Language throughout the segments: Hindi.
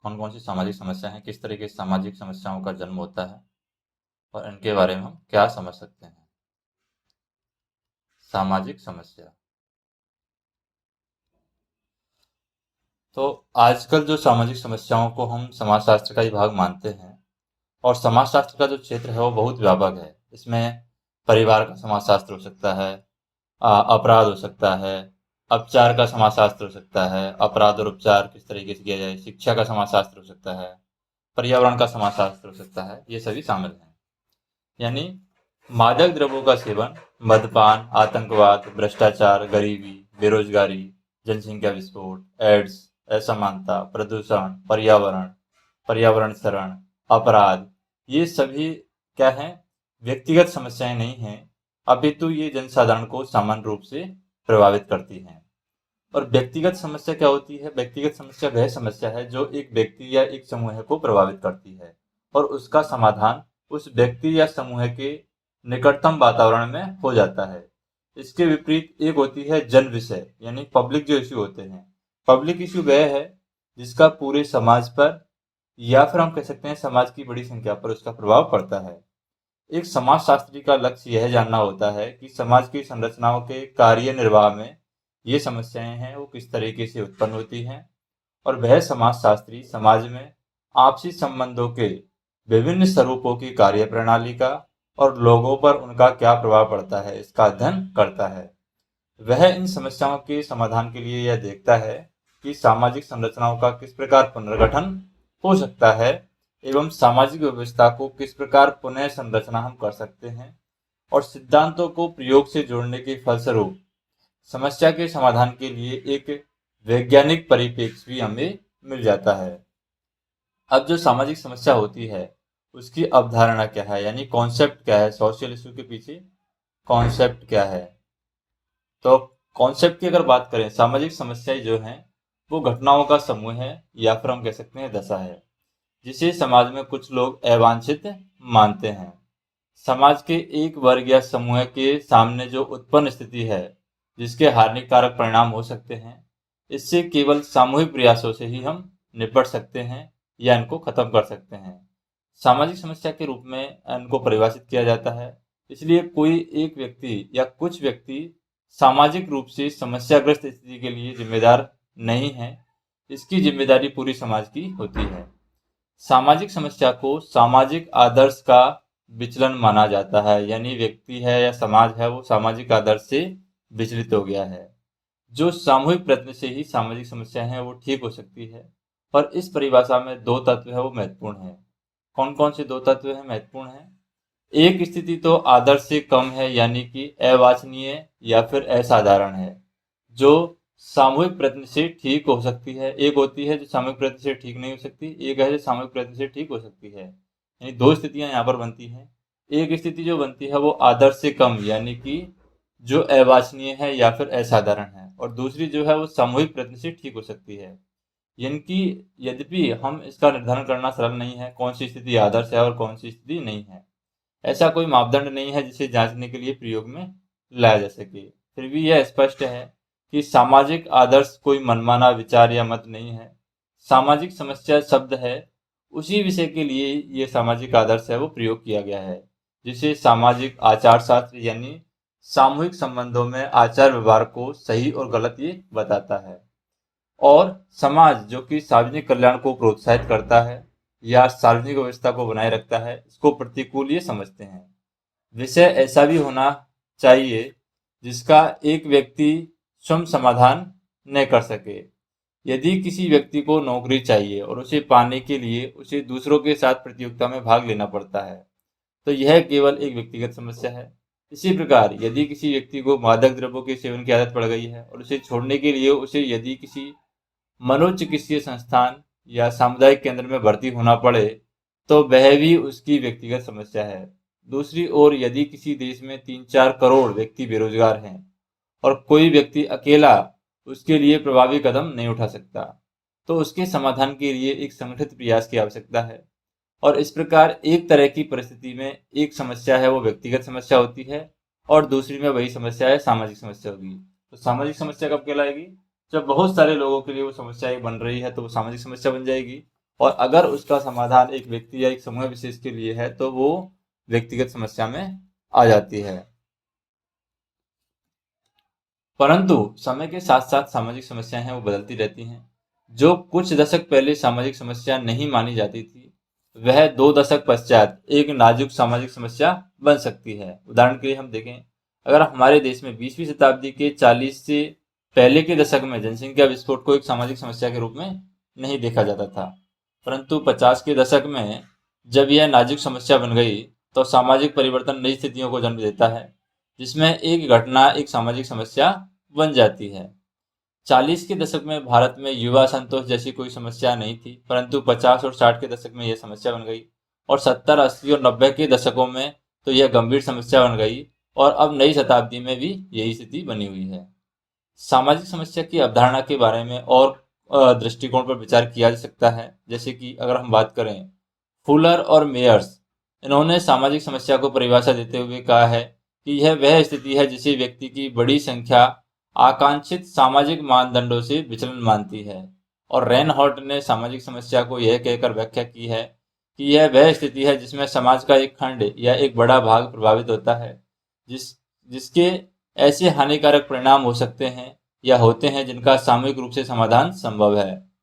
कौन कौन सी सामाजिक समस्या हैं, किस तरह की सामाजिक समस्याओं का जन्म होता है और इनके बारे में हम क्या समझ सकते हैं। सामाजिक समस्या। तो आजकल जो सामाजिक समस्याओं को हम समाजशास्त्र का ही भाग मानते हैं, और समाजशास्त्र का जो क्षेत्र है वो बहुत व्यापक है। इसमें परिवार का समाजशास्त्र हो सकता है, अपराध हो सकता है, उपचार का समाजशास्त्र हो सकता है, अपराध और उपचार किस तरीके से किया जाए, शिक्षा का समाजशास्त्र हो सकता है, पर्यावरण का समाजशास्त्र हो सकता है, ये सभी शामिल हैं। यानी मादक द्रव्यों का सेवन, मद्यपान, आतंकवाद, भ्रष्टाचार, गरीबी, बेरोजगारी, जनसंख्या विस्फोट, एड्स, असमानता, प्रदूषण, पर्यावरण, पर्यावरण शरण, अपराध, ये सभी क्या हैं? व्यक्तिगत समस्याएं नहीं हैं, अपितु ये जनसाधारण को सामान्य रूप से प्रभावित करती हैं। और व्यक्तिगत समस्या क्या होती है? व्यक्तिगत समस्या वह समस्या है जो एक व्यक्ति या एक समूह को प्रभावित करती है और उसका समाधान उस व्यक्ति या समूह के निकटतम वातावरण में हो जाता है। इसके विपरीत एक होती है जन विषय, यानी पब्लिक जो इश्यू होते हैं। पब्लिक इश्यू वह है जिसका पूरे समाज पर, या फिर हम कह सकते हैं समाज की बड़ी संख्या पर उसका प्रभाव पड़ता है। एक समाजशास्त्री का लक्ष्य यह जानना होता है कि समाज की संरचनाओं के कार्य निर्वाह में ये समस्याएं हैं वो किस तरीके से उत्पन्न होती हैं, और वह समाजशास्त्री समाज में आपसी संबंधों के विभिन्न स्वरूपों की कार्य प्रणाली का और लोगों पर उनका क्या प्रभाव पड़ता है इसका अध्ययन करता है। वह इन समस्याओं के समाधान के लिए यह देखता है कि सामाजिक संरचनाओं का किस प्रकार पुनर्गठन हो सकता है एवं सामाजिक व्यवस्था को किस प्रकार पुनः संरचना हम कर सकते हैं, और सिद्धांतों को प्रयोग से जोड़ने के फलस्वरूप समस्या के समाधान के लिए एक वैज्ञानिक परिप्रेक्ष्य भी हमें मिल जाता है। अब जो सामाजिक समस्या होती है उसकी अवधारणा क्या है, यानी कॉन्सेप्ट क्या है, सोशल इशू के पीछे कॉन्सेप्ट क्या है। तो कॉन्सेप्ट की अगर बात करें, सामाजिक समस्याएं जो हैं वो घटनाओं का समूह है, या फिर हम कह सकते हैं दशा है, जिसे समाज में कुछ लोग अवांछित मानते हैं। समाज के एक वर्ग या समूह के सामने जो उत्पन्न स्थिति है जिसके हानिकारक परिणाम हो सकते हैं, इससे केवल सामूहिक प्रयासों से ही हम निपट सकते हैं या इनको खत्म कर सकते हैं। सामाजिक समस्या के रूप में इनको परिभाषित किया जाता है। इसलिए कोई एक व्यक्ति या कुछ व्यक्ति सामाजिक रूप से समस्याग्रस्त स्थिति के लिए जिम्मेदार नहीं है, इसकी जिम्मेदारी पूरी समाज की होती है। सामाजिक समस्या को सामाजिक आदर्श का विचलन माना जाता है, यानी व्यक्ति है या समाज है वो सामाजिक आदर्श से विचलित हो गया है। जो सामूहिक प्रयत्न से ही सामाजिक समस्या है वो ठीक हो सकती है। और इस परिभाषा में दो तत्व है वो महत्वपूर्ण है। कौन कौन से दो तत्व है महत्वपूर्ण है? एक स्थिति तो आदर्श से कम है, यानी कि अवांछनीय या फिर असाधारण है, जो सामूहिक प्रयत्न से ठीक हो सकती है। एक होती है जो सामूहिक प्रयत्न से ठीक नहीं हो सकती, एक है जो सामूहिक प्रयत्न से ठीक हो सकती है। यानी दो स्थितियां यहाँ पर बनती हैं। एक स्थिति जो बनती है वो आदर्श से कम, यानी कि जो अवांछनीय है या फिर असाधारण है, और दूसरी जो है वो सामूहिक प्रयत्न से ठीक हो सकती है। यानी कि यद्यपि हम इसका निर्धारण करना सरल नहीं है कौन सी स्थिति आदर्श है और कौन सी स्थिति नहीं है। ऐसा कोई मापदंड नहीं है जिसे जांचने के लिए प्रयोग में लाया जा सके। फिर भी यह स्पष्ट है कि सामाजिक आदर्श कोई मनमाना विचार या मत नहीं है। सामाजिक समस्या शब्द है, उसी विषय के लिए ये सामाजिक आदर्श है वो प्रयोग किया गया है, जिसे सामाजिक आचार शास्त्र यानी सामूहिक संबंधों में आचार व्यवहार को सही और गलत ये बताता है। और समाज जो कि सार्वजनिक कल्याण को प्रोत्साहित करता है या सार्वजनिक व्यवस्था को बनाए रखता है, इसको प्रतिकूल ये समझते हैं। विषय ऐसा भी होना चाहिए जिसका एक व्यक्ति स्वयं समाधान न कर सके। यदि किसी व्यक्ति को नौकरी चाहिए और उसे पाने के लिए उसे दूसरों के साथ प्रतियोगिता में भाग लेना पड़ता है, तो यह केवल एक व्यक्तिगत समस्या है। इसी प्रकार यदि किसी व्यक्ति को मादक द्रव्यों के सेवन की आदत पड़ गई है और उसे छोड़ने के लिए उसे यदि किसी मनोचिकित्सीय संस्थान या सामुदायिक केंद्र में भर्ती होना पड़े, तो वह भी उसकी व्यक्तिगत समस्या है। दूसरी ओर यदि किसी देश में 3-4 करोड़ व्यक्ति बेरोजगार हैं और कोई व्यक्ति अकेला उसके लिए प्रभावी कदम नहीं उठा सकता, तो उसके समाधान के लिए एक संगठित प्रयास की आवश्यकता है। और इस प्रकार एक तरह की परिस्थिति में एक समस्या है वो व्यक्तिगत समस्या होती है और दूसरी में वही समस्या है सामाजिक समस्या होगी। तो सामाजिक समस्या कब कहलाएगी? जब बहुत सारे लोगों के लिए वो समस्या एक बन रही है तो वो सामाजिक समस्या बन जाएगी। और अगर उसका समाधान एक व्यक्ति या एक समूह विशेष के लिए है तो वो व्यक्तिगत समस्या में आ जाती है। परंतु समय के साथ साथ सामाजिक समस्याएं हैं वो बदलती रहती हैं। जो कुछ दशक पहले सामाजिक समस्या नहीं मानी जाती थी, वह 2 दशक पश्चात एक नाजुक सामाजिक समस्या बन सकती है। उदाहरण के लिए हम देखें, अगर हमारे देश में 20वीं शताब्दी के 40 से पहले के दशक में जनसंख्या विस्फोट को एक सामाजिक समस्या के रूप में नहीं देखा जाता था, परंतु 50 के दशक में जब यह नाजुक समस्या बन गई तो सामाजिक परिवर्तन नई स्थितियों को जन्म देता है, जिसमें एक घटना एक सामाजिक समस्या बन जाती है। 40 के दशक में भारत में युवा संतोष जैसी कोई समस्या नहीं थी, परंतु 50 और 60 के दशक में यह समस्या बन गई और 70, 80 और 90 के दशकों में तो यह गंभीर समस्या बन गई और अब नई शताब्दी में भी यही स्थिति बनी हुई है। सामाजिक समस्या की अवधारणा के बारे में और दृष्टिकोण पर विचार किया जा सकता है। जैसे कि अगर हम बात करें, फुलर और मेयर्स, इन्होंने सामाजिक समस्या को परिभाषा देते हुए कहा है कि यह वह स्थिति है जिसे व्यक्ति की बड़ी संख्या आकांक्षित सामाजिक मानदंडों से विचलन मानती है। और रेनहॉल्ट ने सामाजिक समस्या को यह कहकर व्याख्या की है कि यह वह स्थिति है जिसमें समाज का एक खंड या एक बड़ा भाग प्रभावित होता है, जिस जिसके ऐसे हानिकारक परिणाम हो सकते हैं या होते हैं जिनका सामूहिक रूप से समाधान संभव है।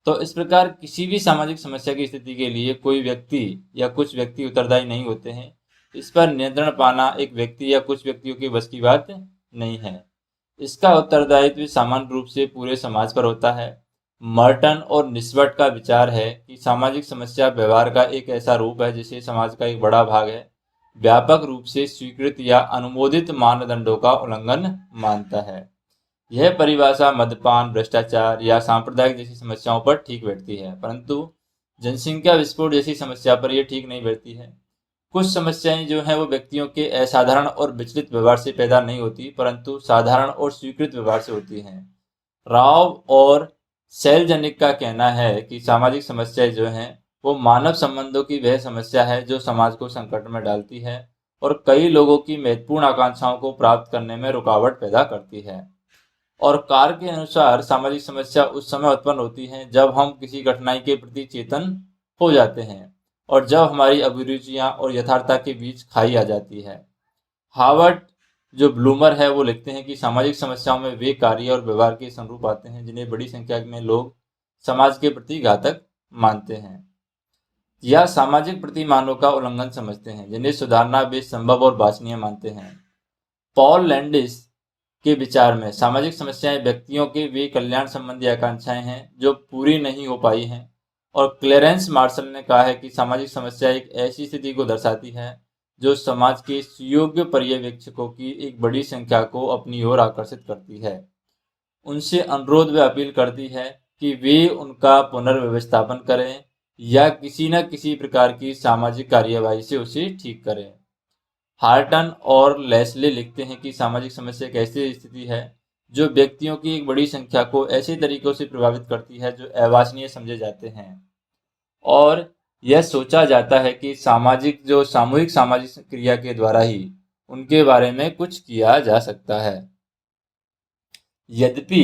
तो इस प्रकार किसी भी सामाजिक समस्या की स्थिति के लिए कोई व्यक्ति या कुछ व्यक्ति उत्तरदायी नहीं होते हैं। इस पर नियंत्रण पाना एक व्यक्ति या कुछ व्यक्तियों की बस की बात नहीं है। इसका उत्तरदायित्व सामान्य रूप से पूरे समाज पर होता है। मर्टन और निस्बट का विचार है कि सामाजिक समस्या व्यवहार का एक ऐसा रूप है जिसे समाज का एक बड़ा भाग है व्यापक रूप से स्वीकृत या अनुमोदित मानदंडों का उल्लंघन मानता है। यह परिभाषा मद्यपान, भ्रष्टाचार या सांप्रदायिक जैसी समस्याओं पर ठीक बैठती है, परंतु जनसंख्या विस्फोट जैसी समस्या पर यह ठीक नहीं बैठती है। कुछ समस्याएं जो हैं वो व्यक्तियों के असाधारण और विचलित व्यवहार से पैदा नहीं होती, परंतु साधारण और स्वीकृत व्यवहार से होती हैं। राव और सेलजनिक का कहना है कि सामाजिक समस्याएं जो हैं वो मानव संबंधों की वह समस्या है जो समाज को संकट में डालती है और कई लोगों की महत्वपूर्ण आकांक्षाओं को प्राप्त करने में रुकावट पैदा करती है। और कार के अनुसार सामाजिक समस्या उस समय उत्पन्न होती है जब हम किसी कठिनाई के प्रति चेतन हो जाते हैं और जब हमारी अभिरुचियां और यथार्थता के बीच खाई आ जाती है। हार्वर्ड जो ब्लूमर है वो लिखते हैं कि सामाजिक समस्याओं में वे कार्य और व्यवहार के संरूप आते हैं जिन्हें बड़ी संख्या में लोग समाज के प्रति घातक मानते हैं या सामाजिक प्रतिमानों का उल्लंघन समझते हैं, जिन्हें सुधारना वे संभव और वांछनीय मानते हैं। पॉल लैंडिस के विचार में सामाजिक समस्याएं व्यक्तियों के वे कल्याण संबंधी आकांक्षाएं हैं जो पूरी नहीं हो पाई हैं। और क्लेरेंस मार्शल ने कहा है कि सामाजिक समस्या एक ऐसी स्थिति को दर्शाती है जो समाज के सुयोग्य पर्यवेक्षकों की एक बड़ी संख्या को अपनी ओर आकर्षित करती है, उनसे अनुरोध व अपील करती है कि वे उनका पुनर्व्यवस्थापन करें या किसी न किसी प्रकार की सामाजिक कार्यवाही से उसे ठीक करें। हार्टन और लेस्ले लिखते हैं कि सामाजिक समस्या एक ऐसी स्थिति है जो व्यक्तियों की एक बड़ी संख्या को ऐसे तरीकों से प्रभावित करती है जो अवांछनीय समझे जाते हैं और यह सोचा जाता है कि सामूहिक सामाजिक क्रिया के द्वारा ही उनके बारे में कुछ किया जा सकता है। यद्यपि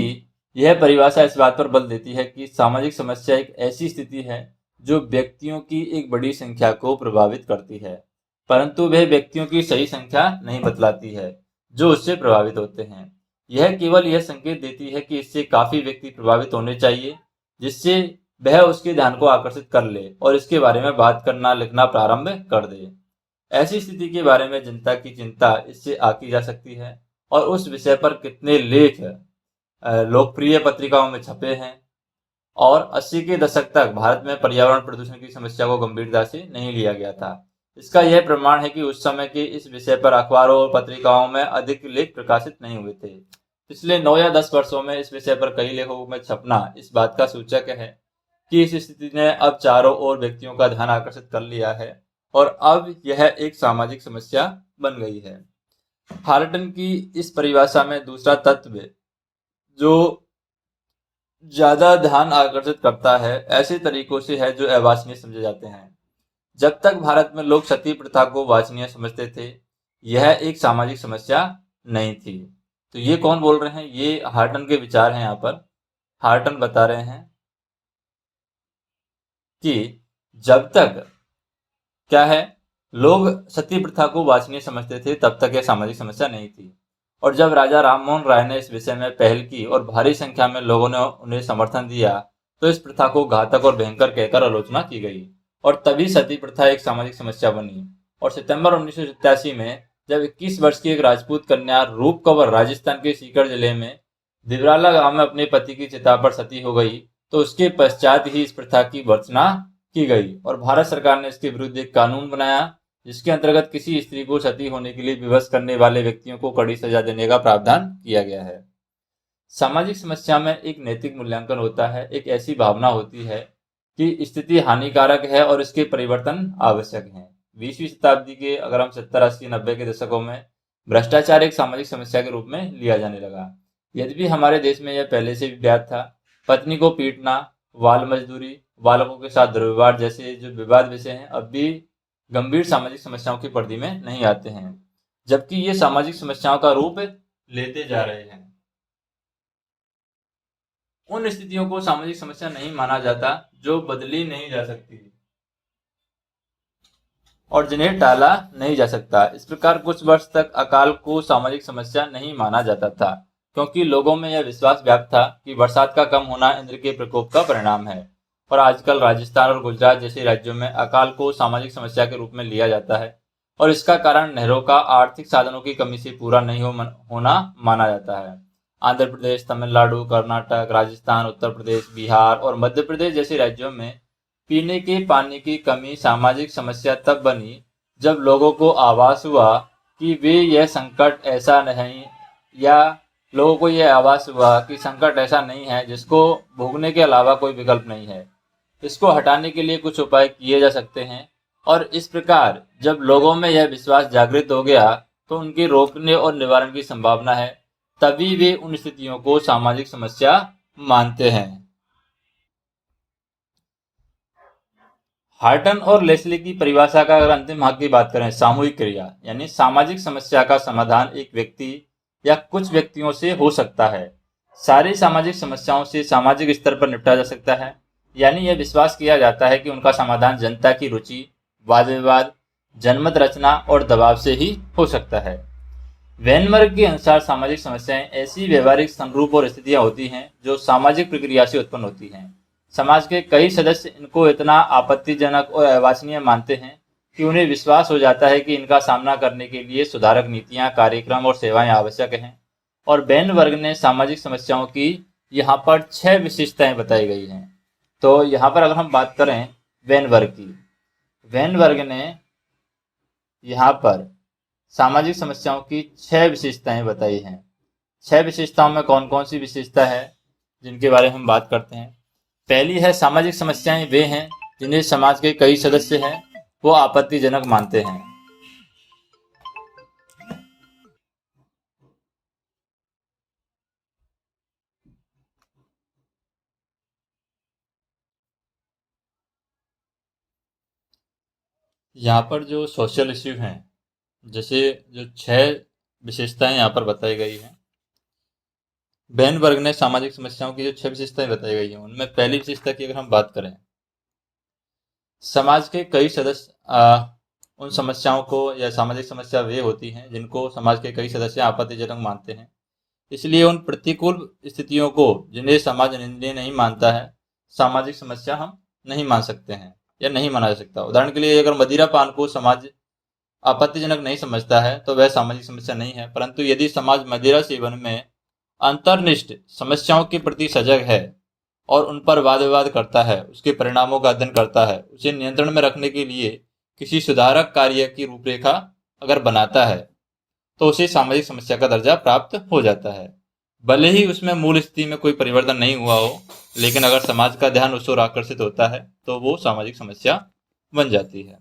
यह परिभाषा इस बात पर बल देती है कि सामाजिक समस्या एक ऐसी स्थिति है जो व्यक्तियों की एक बड़ी संख्या को प्रभावित करती है, परंतु वह व्यक्तियों की सही संख्या नहीं बतलाती है जो उससे प्रभावित होते हैं। यह केवल यह संकेत देती है कि इससे काफी व्यक्ति प्रभावित होने चाहिए जिससे वह उसके ध्यान को आकर्षित कर ले और इसके बारे में बात करना लिखना प्रारंभ कर दे। ऐसी स्थिति के बारे में जनता की चिंता इससे आकी जा सकती है और उस विषय पर कितने लेख लोकप्रिय पत्रिकाओं में छपे हैं। और 80 के दशक तक भारत में पर्यावरण प्रदूषण की समस्या को गंभीरता से नहीं लिया गया था। इसका यह प्रमाण है कि उस समय के इस विषय पर अखबारों और पत्रिकाओं में अधिक लेख प्रकाशित नहीं हुए थे। पिछले 9 या 10 वर्षों में इस विषय पर कई लेखों में छपना इस बात का सूचक है कि इस स्थिति ने अब चारों ओर व्यक्तियों का ध्यान आकर्षित कर लिया है और अब यह एक सामाजिक समस्या बन गई है। हार्टन की इस परिभाषा में दूसरा तत्व जो ज्यादा ध्यान आकर्षित करता है ऐसे तरीकों से है जो अवांछनीय समझे जाते हैं। जब तक भारत में लोग सती प्रथा को वांछनीय समझते थे, यह एक सामाजिक समस्या नहीं थी। तो ये कौन बोल रहे हैं? ये हार्टन के विचार हैं। यहाँ पर हार्टन बता रहे हैं कि जब तक क्या है लोग सती प्रथा को वांछनीय समझते थे तब तक यह सामाजिक समस्या नहीं थी, और जब राजा राममोहन राय ने इस विषय में पहल की और भारी संख्या में लोगों ने उन्हें समर्थन दिया तो इस प्रथा को घातक और भयंकर कहकर आलोचना की गई, और तभी सती प्रथा एक सामाजिक समस्या बनी। और सितंबर 1987 में जब 21 वर्ष की एक राजपूत कन्या रूप कंवर राजस्थान के सीकर जिले में दिवराला गांव में अपने पति की चिता पर सती हो गई, तो उसके पश्चात ही इस प्रथा की भर्त्सना की गई और भारत सरकार ने इसके विरुद्ध एक कानून बनाया जिसके अंतर्गत किसी स्त्री को सती होने के लिए विवश करने वाले व्यक्तियों को कड़ी सजा देने का प्रावधान किया गया है। सामाजिक समस्या में एक नैतिक मूल्यांकन होता है, एक ऐसी भावना होती है कि स्थिति हानिकारक है और इसके परिवर्तन आवश्यक हैं। 20वीं शताब्दी के अगर हम 70, 80, 90 के दशकों में भ्रष्टाचार एक सामाजिक समस्या के रूप में लिया जाने लगा। यद्यपि हमारे देश में यह पहले से भी व्याप्त था। पत्नी को पीटना, बाल मजदूरी, बालकों के साथ दुर्व्यवहार जैसे जो विवाद विषय हैं अब भी गंभीर सामाजिक समस्याओं की परिधि में नहीं आते हैं, जबकि ये सामाजिक समस्याओं का रूप लेते जा रहे हैं। उन स्थितियों को सामाजिक समस्या नहीं माना जाता जो बदली नहीं जा सकती और जिन्हें टाला नहीं जा सकता। इस प्रकार कुछ वर्ष तक अकाल को सामाजिक समस्या नहीं माना जाता था, क्योंकि लोगों में यह विश्वास व्याप्त था कि बरसात का कम होना इंद्र के प्रकोप का परिणाम है। और आजकल राजस्थान और गुजरात जैसे राज्यों में अकाल को सामाजिक समस्या के रूप में लिया जाता है और इसका कारण नहरों का आर्थिक साधनों की कमी से पूरा नहीं होना माना जाता है। आंध्र प्रदेश, तमिलनाडु, कर्नाटक, राजस्थान, उत्तर प्रदेश, बिहार और मध्य प्रदेश जैसे राज्यों में पीने के पानी की कमी सामाजिक समस्या तब बनी जब लोगों को आभास हुआ कि वे यह संकट ऐसा नहीं या लोगों को यह आभास हुआ कि संकट ऐसा नहीं है जिसको भोगने के अलावा कोई विकल्प नहीं है, इसको हटाने के लिए कुछ उपाय किए जा सकते हैं। और इस प्रकार जब लोगों में यह विश्वास जागृत हो गया तो उनके रोकने और निवारण की संभावना है, तभी वे उन स्थितियों को सामाजिक समस्या मानते हैं। हार्टन और लेस्ली की परिभाषा का अगर अंतिम भाग की बात करें, सामूहिक क्रिया यानी सामाजिक समस्या का समाधान एक व्यक्ति या कुछ व्यक्तियों से हो सकता है। सारी सामाजिक समस्याओं से सामाजिक स्तर पर निपटा जा सकता है, यानी यह विश्वास किया जाता है कि उनका समाधान जनता की रुचि, वाद विवाद, जनमत रचना और दबाव से ही हो सकता है। वेनबर्ग के अनुसार सामाजिक समस्याएं ऐसी व्यवहारिक संरूप और स्थितियां होती हैं जो सामाजिक प्रक्रिया से उत्पन्न होती हैं। समाज के कई सदस्य इनको इतना आपत्तिजनक और अवांछनीय मानते हैं कि उन्हें विश्वास हो जाता है कि इनका सामना करने के लिए सुधारक नीतियां, कार्यक्रम और सेवाएं आवश्यक हैं। और वेनबर्ग ने सामाजिक समस्याओं की यहाँ पर 6 विशेषताएं बताई गई हैं। तो यहाँ पर अगर हम बात करें वेनबर्ग की, वेनबर्ग ने यहाँ पर सामाजिक समस्याओं की 6 विशेषताएं बताई हैं। 6 विशेषताओं में कौन कौन सी विशेषता है जिनके बारे में हम बात करते हैं। पहली है, सामाजिक समस्याएं वे हैं जिन्हें समाज के कई सदस्य हैं वो आपत्तिजनक मानते हैं। यहाँ पर जो सोशल इश्यू हैं, जैसे जो 6 विशेषताएं यहाँ पर बताई गई हैं, वेनबर्ग ने सामाजिक समस्याओं की जो 6 विशेषताएं बताई गई हैं उनमें पहली विशेषता की अगर हम बात करें, समाज के कई सदस्य उन समस्याओं को या सामाजिक समस्या वे होती हैं जिनको समाज के कई सदस्य आपत्तिजनक मानते हैं, इसलिए उन प्रतिकूल स्थितियों को जिन्हें समाज निंदनीय नहीं मानता है सामाजिक समस्या हम नहीं मान सकते हैं या नहीं माना जा सकता। उदाहरण के लिए अगर मदिरा पान को समाज आपत्तिजनक नहीं समझता है तो वह सामाजिक समस्या नहीं है, परंतु यदि समाज मदिरा सेवन में अंतर्निष्ठ समस्याओं के प्रति सजग है और उन पर वाद विवाद करता है, उसके परिणामों का अध्ययन करता है, उसे नियंत्रण में रखने के लिए किसी सुधारक कार्य की रूपरेखा अगर बनाता है तो उसे सामाजिक समस्या का दर्जा प्राप्त हो जाता है, भले ही उसमें मूल स्थिति में कोई परिवर्तन नहीं हुआ हो, लेकिन अगर समाज का ध्यान उस ओर आकर्षित होता है तो वो सामाजिक समस्या बन जाती है।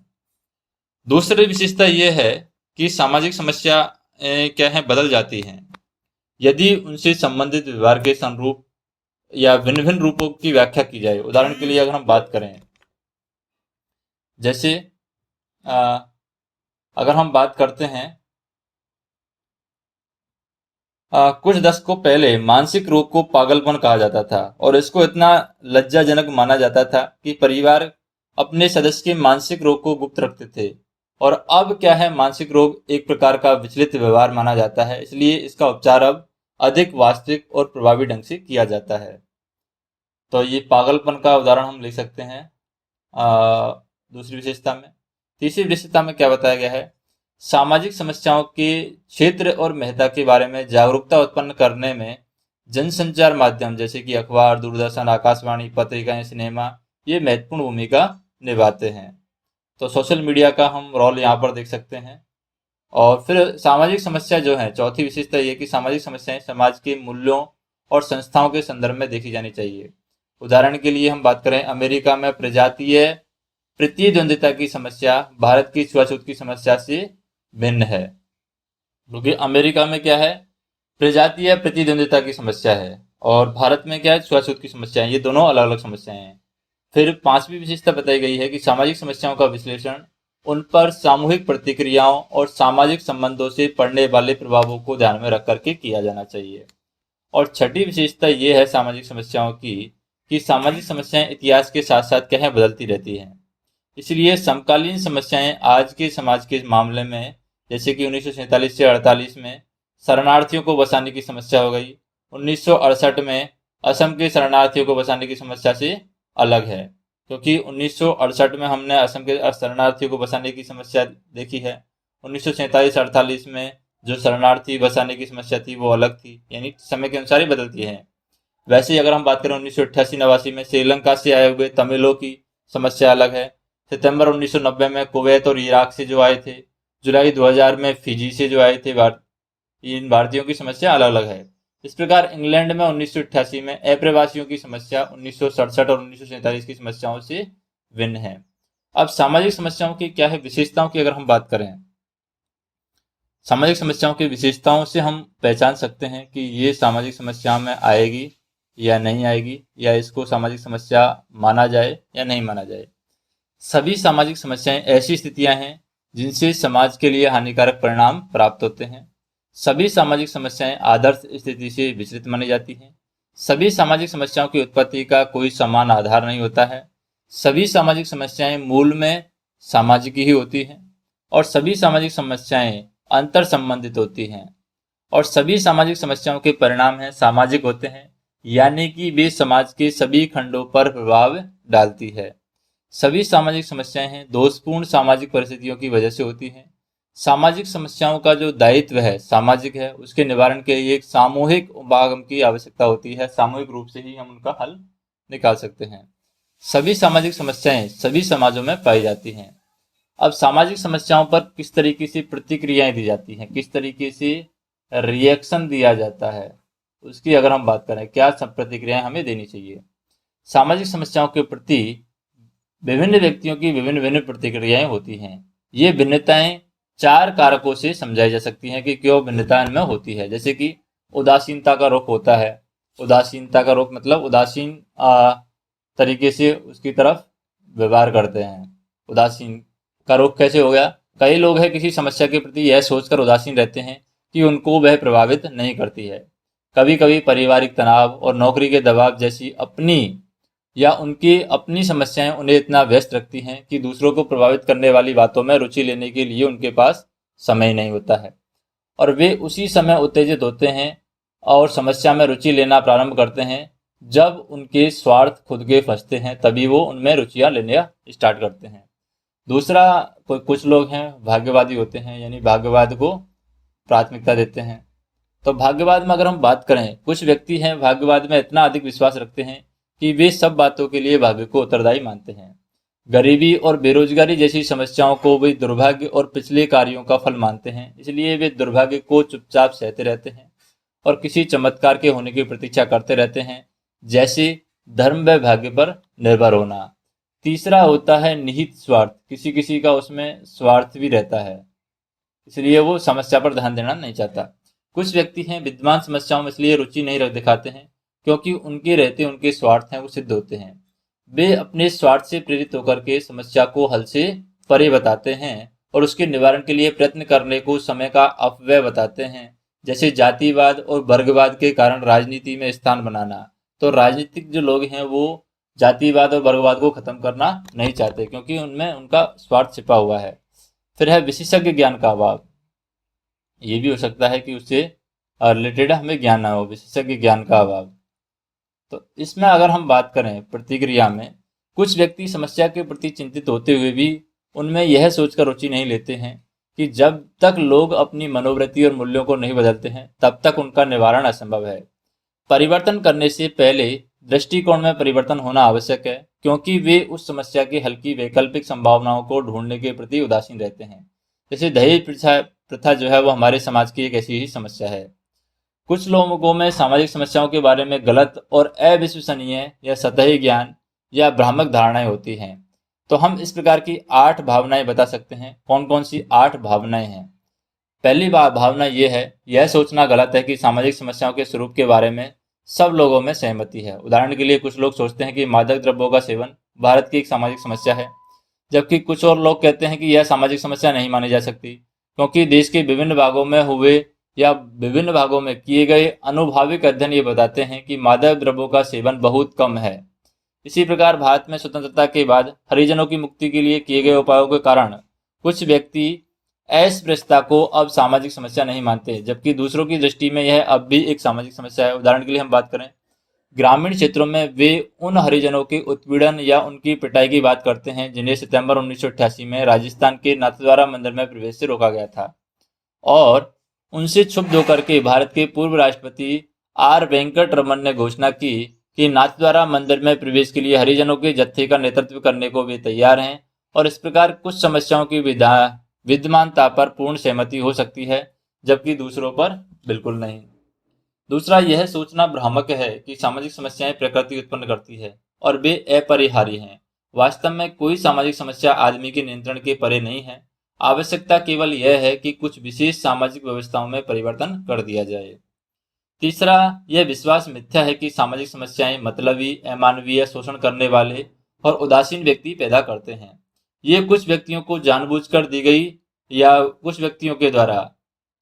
दूसरी विशेषता यह है कि सामाजिक समस्या क्या है, बदल जाती हैं यदि उनसे संबंधित व्यवहार के संरूप या भिन्न भिन्न रूपों की व्याख्या की जाए। उदाहरण के लिए अगर हम बात करें, जैसे अगर हम बात करते हैं कुछ दशकों पहले मानसिक रोग को पागलपन कहा जाता था और इसको इतना लज्जाजनक माना जाता था कि परिवार अपने सदस्य के मानसिक रोग को गुप्त रखते थे, और अब क्या है, मानसिक रोग एक प्रकार का विचलित व्यवहार माना जाता है, इसलिए इसका उपचार अब अधिक वास्तविक और प्रभावी ढंग से किया जाता है। तो ये पागलपन का उदाहरण हम ले सकते हैं दूसरी विशेषता में। तीसरी विशेषता में क्या बताया गया है, सामाजिक समस्याओं के क्षेत्र और महत्ता के बारे में जागरूकता उत्पन्न करने में जनसंचार माध्यम जैसे कि अखबार, दूरदर्शन, आकाशवाणी, पत्रिकाएं, सिनेमा ये महत्वपूर्ण भूमिका निभाते हैं। तो सोशल मीडिया का हम रोल यहाँ पर देख सकते हैं। और फिर सामाजिक समस्या जो है, चौथी विशेषता ये कि सामाजिक समस्याएं समाज के मूल्यों और संस्थाओं के संदर्भ में देखी जानी चाहिए। उदाहरण के लिए हम बात करें, अमेरिका में प्रजातीय प्रतिद्वंदिता की समस्या भारत की छुआछूत की समस्या से भिन्न है, क्योंकि अमेरिका में क्या है, प्रजातीय प्रतिद्वंदिता की समस्या है, और भारत में क्या है, छुआछूत की समस्या है। ये दोनों अलग अलग समस्याएं हैं। फिर पांचवी विशेषता बताई गई है कि सामाजिक समस्याओं का विश्लेषण उन पर सामूहिक प्रतिक्रियाओं और सामाजिक संबंधों से पड़ने वाले प्रभावों को ध्यान में रख करके किया जाना चाहिए। और छठी विशेषता ये है सामाजिक समस्याओं की कि सामाजिक समस्याएं इतिहास के साथ साथ क्या है, बदलती रहती हैं। इसलिए समकालीन समस्याएं आज के समाज के मामले में, जैसे कि 1947 से 48 में शरणार्थियों को बसाने की समस्या हो गई, 1968 में असम के शरणार्थियों को बसाने की समस्या से अलग है, क्योंकि 1968 में हमने असम के शरणार्थियों को बसाने की समस्या देखी है। 1947-48 में जो शरणार्थी बसाने की समस्या थी वो अलग थी, यानी समय के अनुसार ही बदलती है। वैसे ही अगर हम बात करें 1988-89 में श्रीलंका से आए हुए तमिलों की समस्या अलग है। सितंबर 1990 में कुवैत और इराक से जो आए थे, जुलाई 2000 में फिजी से जो आए थे इन भारतीयों की समस्या अलग अलग है। इस प्रकार इंग्लैंड में 1988 में अप्रवासियों की समस्या 1967 और 1947 की समस्याओं से भिन्न है। अब सामाजिक समस्याओं की क्या है विशेषताओं की अगर हम बात करें, सामाजिक समस्याओं की विशेषताओं से हम पहचान सकते हैं कि ये सामाजिक समस्या में आएगी या नहीं आएगी, या इसको सामाजिक समस्या माना जाए या नहीं माना जाए। सभी सामाजिक समस्याएं ऐसी स्थितियां हैं जिनसे समाज के लिए हानिकारक परिणाम प्राप्त होते हैं। सभी सामाजिक समस्याएं आदर्श स्थिति से विचलित मानी जाती हैं। सभी सामाजिक समस्याओं की उत्पत्ति का कोई समान आधार नहीं होता है। सभी सामाजिक समस्याएं मूल में सामाजिक ही होती हैं, और सभी सामाजिक समस्याएं अंतर संबंधित होती हैं, और सभी सामाजिक समस्याओं के परिणाम हैं सामाजिक होते हैं, यानी कि वे समाज के सभी खंडों पर प्रभाव डालती है। सभी सामाजिक समस्याएं हैं दोषपूर्ण सामाजिक परिस्थितियों की वजह से होती हैं। सामाजिक समस्याओं का जो दायित्व है सामाजिक है, उसके निवारण के लिए एक सामूहिक उपागम की आवश्यकता होती है। सामूहिक रूप से ही हम उनका हल निकाल सकते हैं। सभी सामाजिक समस्याएं सभी समाजों में पाई जाती हैं। अब सामाजिक समस्याओं पर किस तरीके से प्रतिक्रियाएं दी जाती हैं, किस तरीके से रिएक्शन दिया जाता है, उसकी अगर हम बात करें, क्या सब प्रतिक्रियाएं हमें देनी चाहिए। सामाजिक समस्याओं के प्रति विभिन्न व्यक्तियों की विभिन्न विभिन्न प्रतिक्रियाएं होती हैं। ये भिन्नताएं 4 कारकों से समझाई जा सकती हैं कि क्यों भिन्नता इनमें होती है। जैसे कि उदासीनता का रुख होता है। उदासीनता का रुख मतलब उदासीन तरीके से उसकी तरफ व्यवहार करते हैं। उदासीन का रुख कैसे हो गया, कई लोग हैं किसी समस्या के प्रति यह सोचकर उदासीन रहते हैं कि उनको वह प्रभावित नहीं करती है। कभी कभी पारिवारिक तनाव और नौकरी के दबाव जैसी अपनी या उनकी अपनी समस्याएं उन्हें इतना व्यस्त रखती हैं कि दूसरों को प्रभावित करने वाली बातों में रुचि लेने के लिए उनके पास समय नहीं होता है, और वे उसी समय उत्तेजित होते हैं और समस्या में रुचि लेना प्रारंभ करते हैं जब उनके स्वार्थ खुद के फंसते हैं, तभी वो उनमें रुचियां लेना स्टार्ट करते हैं। दूसरा, कुछ लोग हैं भाग्यवादी होते हैं, यानी भाग्यवाद को प्राथमिकता देते हैं। तो भाग्यवाद में अगर हम बात करें, कुछ व्यक्ति हैं भाग्यवाद में इतना अधिक विश्वास रखते हैं कि वे सब बातों के लिए भाग्य को उत्तरदायी मानते हैं। गरीबी और बेरोजगारी जैसी समस्याओं को वे दुर्भाग्य और पिछले कार्यों का फल मानते हैं, इसलिए वे दुर्भाग्य को चुपचाप सहते रहते हैं और किसी चमत्कार के होने की प्रतीक्षा करते रहते हैं, जैसे धर्म व भाग्य पर निर्भर होना। तीसरा होता है निहित स्वार्थ, किसी किसी का उसमें स्वार्थ भी रहता है, इसलिए वो समस्या पर ध्यान देना नहीं चाहता। कुछ व्यक्ति हैं विद्यमान समस्याओं में इसलिए रुचि नहीं रख दिखाते हैं क्योंकि उनके रहते उनके स्वार्थ हैं वो सिद्ध होते हैं। वे अपने स्वार्थ से प्रेरित होकर के समस्या को हल से परे बताते हैं और उसके निवारण के लिए प्रयत्न करने को समय का अपव्यय बताते हैं, जैसे जातिवाद और वर्गवाद के कारण राजनीति में स्थान बनाना। तो राजनीतिक जो लोग हैं वो जातिवाद और वर्गवाद को खत्म करना नहीं चाहते, क्योंकि उनमें उनका स्वार्थ छिपा हुआ है। फिर है विशेषज्ञ ज्ञान का अभाव। ये भी हो सकता है कि उससे रिलेटेड हमें ज्ञान ना हो, विशेषज्ञ ज्ञान का अभाव। तो इसमें अगर हम बात करें प्रतिक्रिया में, कुछ व्यक्ति समस्या के प्रति चिंतित होते हुए भी उनमें यह सोचकर रुचि नहीं लेते हैं कि जब तक लोग अपनी मनोवृत्ति और मूल्यों को नहीं बदलते हैं तब तक उनका निवारण असंभव है। परिवर्तन करने से पहले दृष्टिकोण में परिवर्तन होना आवश्यक है, क्योंकि वे उस समस्या के हल की वैकल्पिक संभावनाओं को ढूंढने के प्रति उदासीन रहते हैं। जैसे दहेज प्रथा प्रथा जो है वो हमारे समाज की एक ऐसी ही समस्या है। कुछ लोगों में सामाजिक समस्याओं के बारे में गलत और अविश्वसनीय या सतही ज्ञान या भ्रामक धारणाएं होती हैं। तो हम इस प्रकार की 8 भावनाएं बता सकते हैं। कौन कौन सी 8 भावनाएं हैं? पहली भावना यह है, यह सोचना गलत है कि सामाजिक समस्याओं के स्वरूप के बारे में सब लोगों में सहमति है। उदाहरण के लिए कुछ लोग सोचते हैं कि मादक द्रव्यों का सेवन भारत की एक सामाजिक समस्या है, जबकि कुछ और लोग कहते हैं कि यह सामाजिक समस्या नहीं मानी जा सकती, क्योंकि देश के विभिन्न भागों में हुए या विभिन्न भागों में किए गए अनुभाविक अध्ययन ये बताते हैं कि मादक द्रव्यों का सेवन बहुत कम है। इसी प्रकार भारत में स्वतंत्रता के बाद हरिजनों की मुक्ति के लिए किए गए उपायों के कारण कुछ व्यक्ति अस्पृश्यता को अब सामाजिक समस्या नहीं मानते, जबकि दूसरों की दृष्टि में यह अब भी एक सामाजिक समस्या है। उदाहरण के लिए हम बात करें, ग्रामीण क्षेत्रों में वे उन हरिजनों के उत्पीड़न या उनकी पिटाई की बात करते हैं जिन्हें सितंबर 1988 में राजस्थान के नाथद्वारा मंदिर में प्रवेश से रोका गया था, और उनसे क्षुब्ध होकर के भारत के पूर्व राष्ट्रपति आर वेंकट रमन ने घोषणा की कि नाथद्वारा मंदिर में प्रवेश के लिए हरिजनों के जत्थे का नेतृत्व करने को वे तैयार हैं। और इस प्रकार कुछ समस्याओं की विद्यमानता पर पूर्ण सहमति हो सकती है, जबकि दूसरों पर बिल्कुल नहीं। दूसरा, यह सोचना भ्रामक है कि सामाजिक समस्याएं प्रकृति उत्पन्न करती है और वे अपरिहार्य हैं। वास्तव में कोई सामाजिक समस्या आदमी के नियंत्रण के परे नहीं है। आवश्यकता केवल यह है कि कुछ विशेष सामाजिक व्यवस्थाओं में परिवर्तन कर दिया जाए। तीसरा, यह विश्वास मिथ्या है कि सामाजिक समस्याएं मतलबी, अमानवीय, शोषण करने वाले और उदासीन व्यक्ति पैदा करते हैं। ये कुछ व्यक्तियों को जानबूझकर दी गई या कुछ व्यक्तियों के द्वारा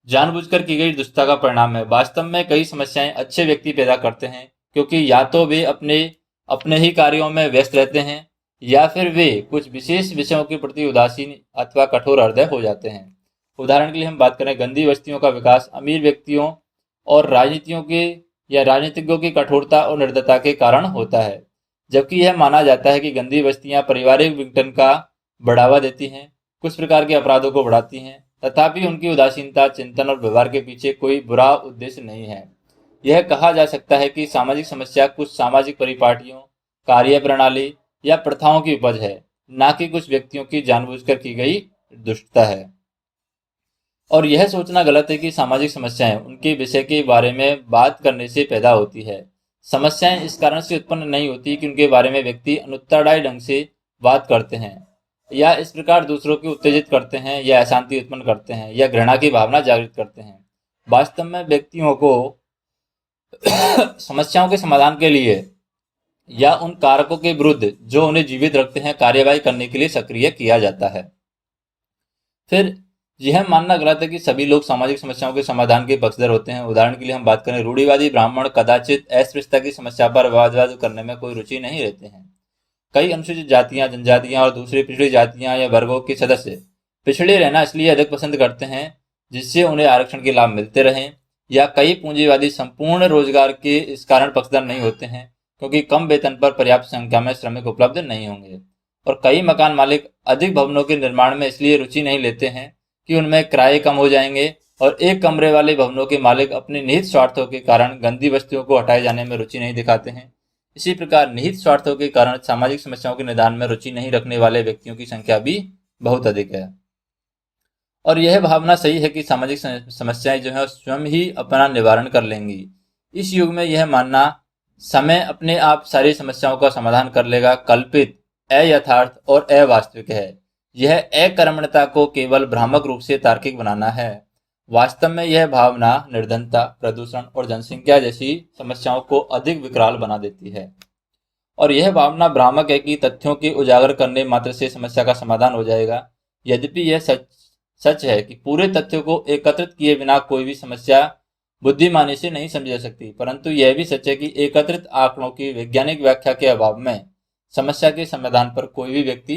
जानबूझकर की गई दुष्टता का परिणाम है। वास्तव में कई समस्याएं अच्छे व्यक्ति पैदा करते हैं, क्योंकि या तो वे अपने ही कार्यों में व्यस्त रहते हैं या फिर वे कुछ विशेष विषयों के प्रति उदासीन अथवा कठोर हृदय हो जाते हैं। उदाहरण के लिए हम बात करें, गंदी बस्तियों का विकास अमीर व्यक्तियों और राजनीतिज्ञों की कठोरता और निर्दयता के कारण होता है, जबकि यह माना जाता है कि गंदी बस्तियां पारिवारिक विघटन का बढ़ावा देती हैं, कुछ प्रकार के अपराधों को बढ़ाती हैं। तथापि उनकी उदासीनता, चिंतन और व्यवहार के पीछे कोई बुरा उद्देश्य नहीं है। यह कहा जा सकता है कि सामाजिक समस्या कुछ सामाजिक परिपाटियों, कार्य प्रणाली या प्रथाओं की उपज है, न कि कुछ व्यक्तियों की जानबूझकर की गई दुष्टता है। और यह सोचना गलत है कि सामाजिक समस्याएं उनके विषय के बारे में बात करने से पैदा होती है। समस्याएं इस कारण से उत्पन्न नहीं होती कि उनके बारे में व्यक्ति अनुत्तरदायी ढंग से बात करते हैं या इस प्रकार दूसरों को उत्तेजित करते हैं या अशांति उत्पन्न करते हैं या घृणा की भावना जागृत करते हैं। वास्तव में व्यक्तियों को समस्याओं के समाधान के लिए या उन कारकों के विरुद्ध जो उन्हें जीवित रखते हैं कार्यवाही करने के लिए सक्रिय किया जाता है। फिर यह मानना गलत है कि सभी लोग सामाजिक समस्याओं के समाधान के पक्षधर होते हैं। उदाहरण के लिए हम बात करें, रूढ़िवादी ब्राह्मण कदाचित अस्पृश्यता की समस्या पर वाद करने में कोई रुचि नहीं रहते हैं। कई अनुसूचित जातियां, जनजातियां और दूसरी पिछड़ी जातियां या वर्गों के सदस्य पिछड़े रहना इसलिए अधिक पसंद करते हैं जिससे उन्हें आरक्षण के लाभ मिलते रहें, या कई पूंजीवादी संपूर्ण रोजगार के इस कारण पक्षधर नहीं होते हैं क्योंकि कम वेतन पर पर्याप्त संख्या में श्रमिक उपलब्ध नहीं होंगे। और कई मकान मालिक अधिक भवनों के निर्माण में इसलिए रुचि नहीं लेते हैं कि उनमें किराए कम हो जाएंगे, और एक कमरे वाले भवनों के मालिक अपने निहित स्वार्थों के कारण गंदी बस्तियों को हटाए जाने में रुचि नहीं दिखाते हैं। इसी प्रकार निहित स्वार्थों के कारण सामाजिक समस्याओं के निदान में रुचि नहीं रखने वाले व्यक्तियों की संख्या भी बहुत अधिक है। और यह भावना सही है कि सामाजिक समस्याएं जो है स्वयं ही अपना निवारण कर लेंगी। इस युग में यह मानना समय अपने आप सारी समस्याओं का समाधान कर लेगा कल्पित, अयथार्थ और अवास्तविक है। यह अकर्मण्यता को केवल भ्रामक रूप से तार्किक बनाना है। वास्तव में यह भावना निर्धनता, प्रदूषण और जनसंख्या जैसी समस्याओं को अधिक विकराल बना देती है। और यह भावना भ्रामक है कि तथ्यों के उजागर करने मात्र से समस्या का समाधान हो जाएगा। यद्यपि यह सच है कि पूरे तथ्यों को एकत्रित किए बिना कोई भी समस्या बुद्धिमानी से नहीं समझी जा सकती, परंतु यह भी सच है कि एकत्रित आंकड़ों की वैज्ञानिक व्याख्या के अभाव में समस्या के समाधान पर कोई भी व्यक्ति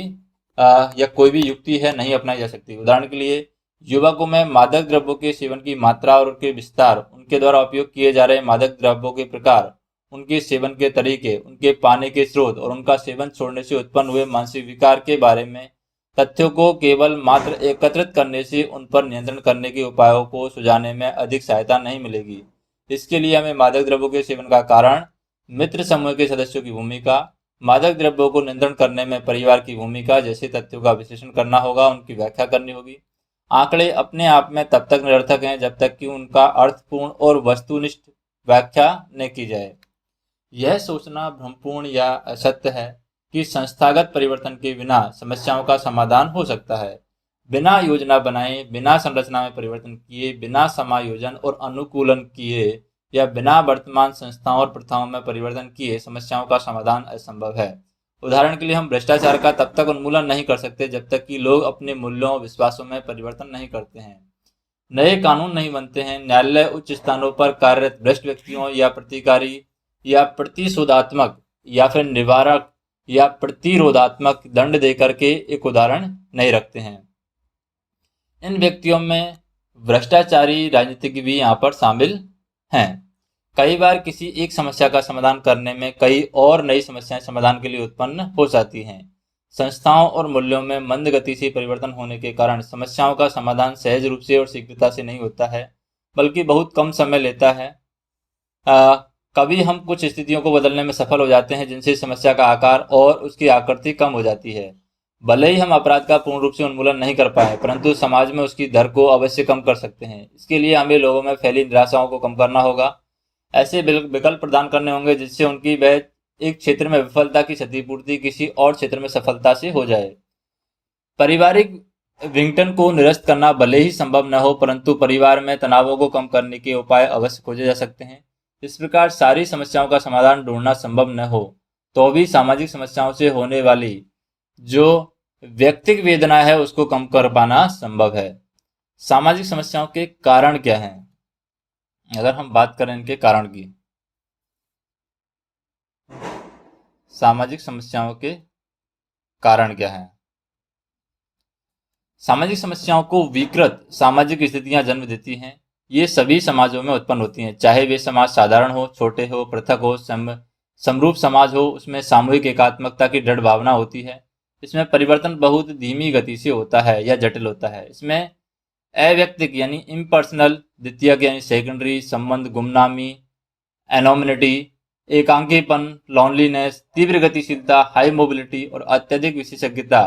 या कोई भी युक्ति है नहीं अपनाई जा सकती। उदाहरण के लिए युवकों में मादक द्रव्यों के सेवन की मात्रा और उनके विस्तार, उनके द्वारा उपयोग किए जा रहे मादक द्रव्यों के प्रकार, उनके सेवन के तरीके, उनके पाने के स्रोत और उनका सेवन छोड़ने से उत्पन्न हुए मानसिक विकार के बारे में तथ्यों को केवल मात्र एकत्रित करने से उन पर नियंत्रण करने के उपायों को सुझाने में अधिक सहायता नहीं मिलेगी। इसके लिए हमें मादक द्रव्यों के सेवन का कारण, मित्र समूह के सदस्यों की भूमिका, मादक द्रव्यों को नियंत्रण करने में परिवार की भूमिका जैसे तथ्यों का विश्लेषण करना होगा, उनकी व्याख्या करनी होगी। आंकड़े अपने आप में तब तक निरर्थक हैं जब तक कि उनका अर्थपूर्ण और वस्तुनिष्ठ व्याख्या न की जाए। यह सोचना भ्रमपूर्ण या असत्य है कि संस्थागत परिवर्तन के बिना समस्याओं का समाधान हो सकता है। बिना योजना बनाए, बिना संरचना में परिवर्तन किए, बिना समायोजन और अनुकूलन किए या बिना वर्तमान संस्थाओं और प्रथाओं में परिवर्तन किए समस्याओं का समाधान असंभव है। उदाहरण के लिए हम भ्रष्टाचार का तब तक उन्मूलन नहीं कर सकते जब तक कि लोग अपने मूल्यों और विश्वासों में परिवर्तन नहीं करते हैं। नए कानून नहीं बनते हैं। न्यायालय उच्च स्थानों पर कार्यरत भ्रष्ट व्यक्तियों या प्रतिकारी या प्रतिशोधात्मक या फिर निवारक या प्रतिरोधात्मक दंड देकर के एक उदाहरण नहीं रखते हैं। इन व्यक्तियों में भ्रष्टाचारी राजनीतिक भी यहाँ पर शामिल हैं। कई बार किसी एक समस्या का समाधान करने में कई और नई समस्याएं समाधान के लिए उत्पन्न हो जाती हैं। संस्थाओं और मूल्यों में मंद गति से परिवर्तन होने के कारण समस्याओं का समाधान सहज रूप से और शीघ्रता से नहीं होता है, बल्कि बहुत कम समय लेता है। कभी हम कुछ स्थितियों को बदलने में सफल हो जाते हैं जिनसे समस्या का आकार और उसकी आकृति कम हो जाती है। भले ही हम अपराध का पूर्ण रूप से उन्मूलन नहीं कर पाए, परंतु समाज में उसकी दर को अवश्य कम कर सकते हैं। इसके लिए हमें लोगों में फैली निराशाओं को कम करना होगा। ऐसे विकल्प प्रदान करने होंगे जिससे उनकी वह एक क्षेत्र में विफलता की क्षतिपूर्ति किसी और क्षेत्र में सफलता से हो जाए। पारिवारिक विघटन को निरस्त करना भले ही संभव न हो, परंतु परिवार में तनावों को कम करने के उपाय अवश्य खोजे जा सकते हैं। इस प्रकार सारी समस्याओं का समाधान ढूंढना संभव न हो तो भी सामाजिक समस्याओं से होने वाली जो व्यक्तिगत वेदना है उसको कम कर पाना संभव है। सामाजिक समस्याओं के कारण क्या हैं? अगर हम बात करें इनके कारण की, सामाजिक समस्याओं के कारण क्या हैं? सामाजिक समस्याओं को विकृत सामाजिक स्थितियां जन्म देती हैं। ये सभी समाजों में उत्पन्न होती हैं, चाहे वे समाज साधारण हो, छोटे हो, पृथक हो, समरूप समाज हो। उसमें सामूहिक एकात्मकता की दृढ़ भावना होती है। इसमें परिवर्तन बहुत धीमी गति से होता है या जटिल होता है। इसमें अव्यक्तिक यानी इम्पर्सनल, द्वितीयक यानी सेकेंडरी संबंध, गुमनामी, एनोमिनिटी, एकांकीपन, लॉनलीनेस, तीव्र गतिशीलता, हाई मोबिलिटी और अत्यधिक विशेषज्ञता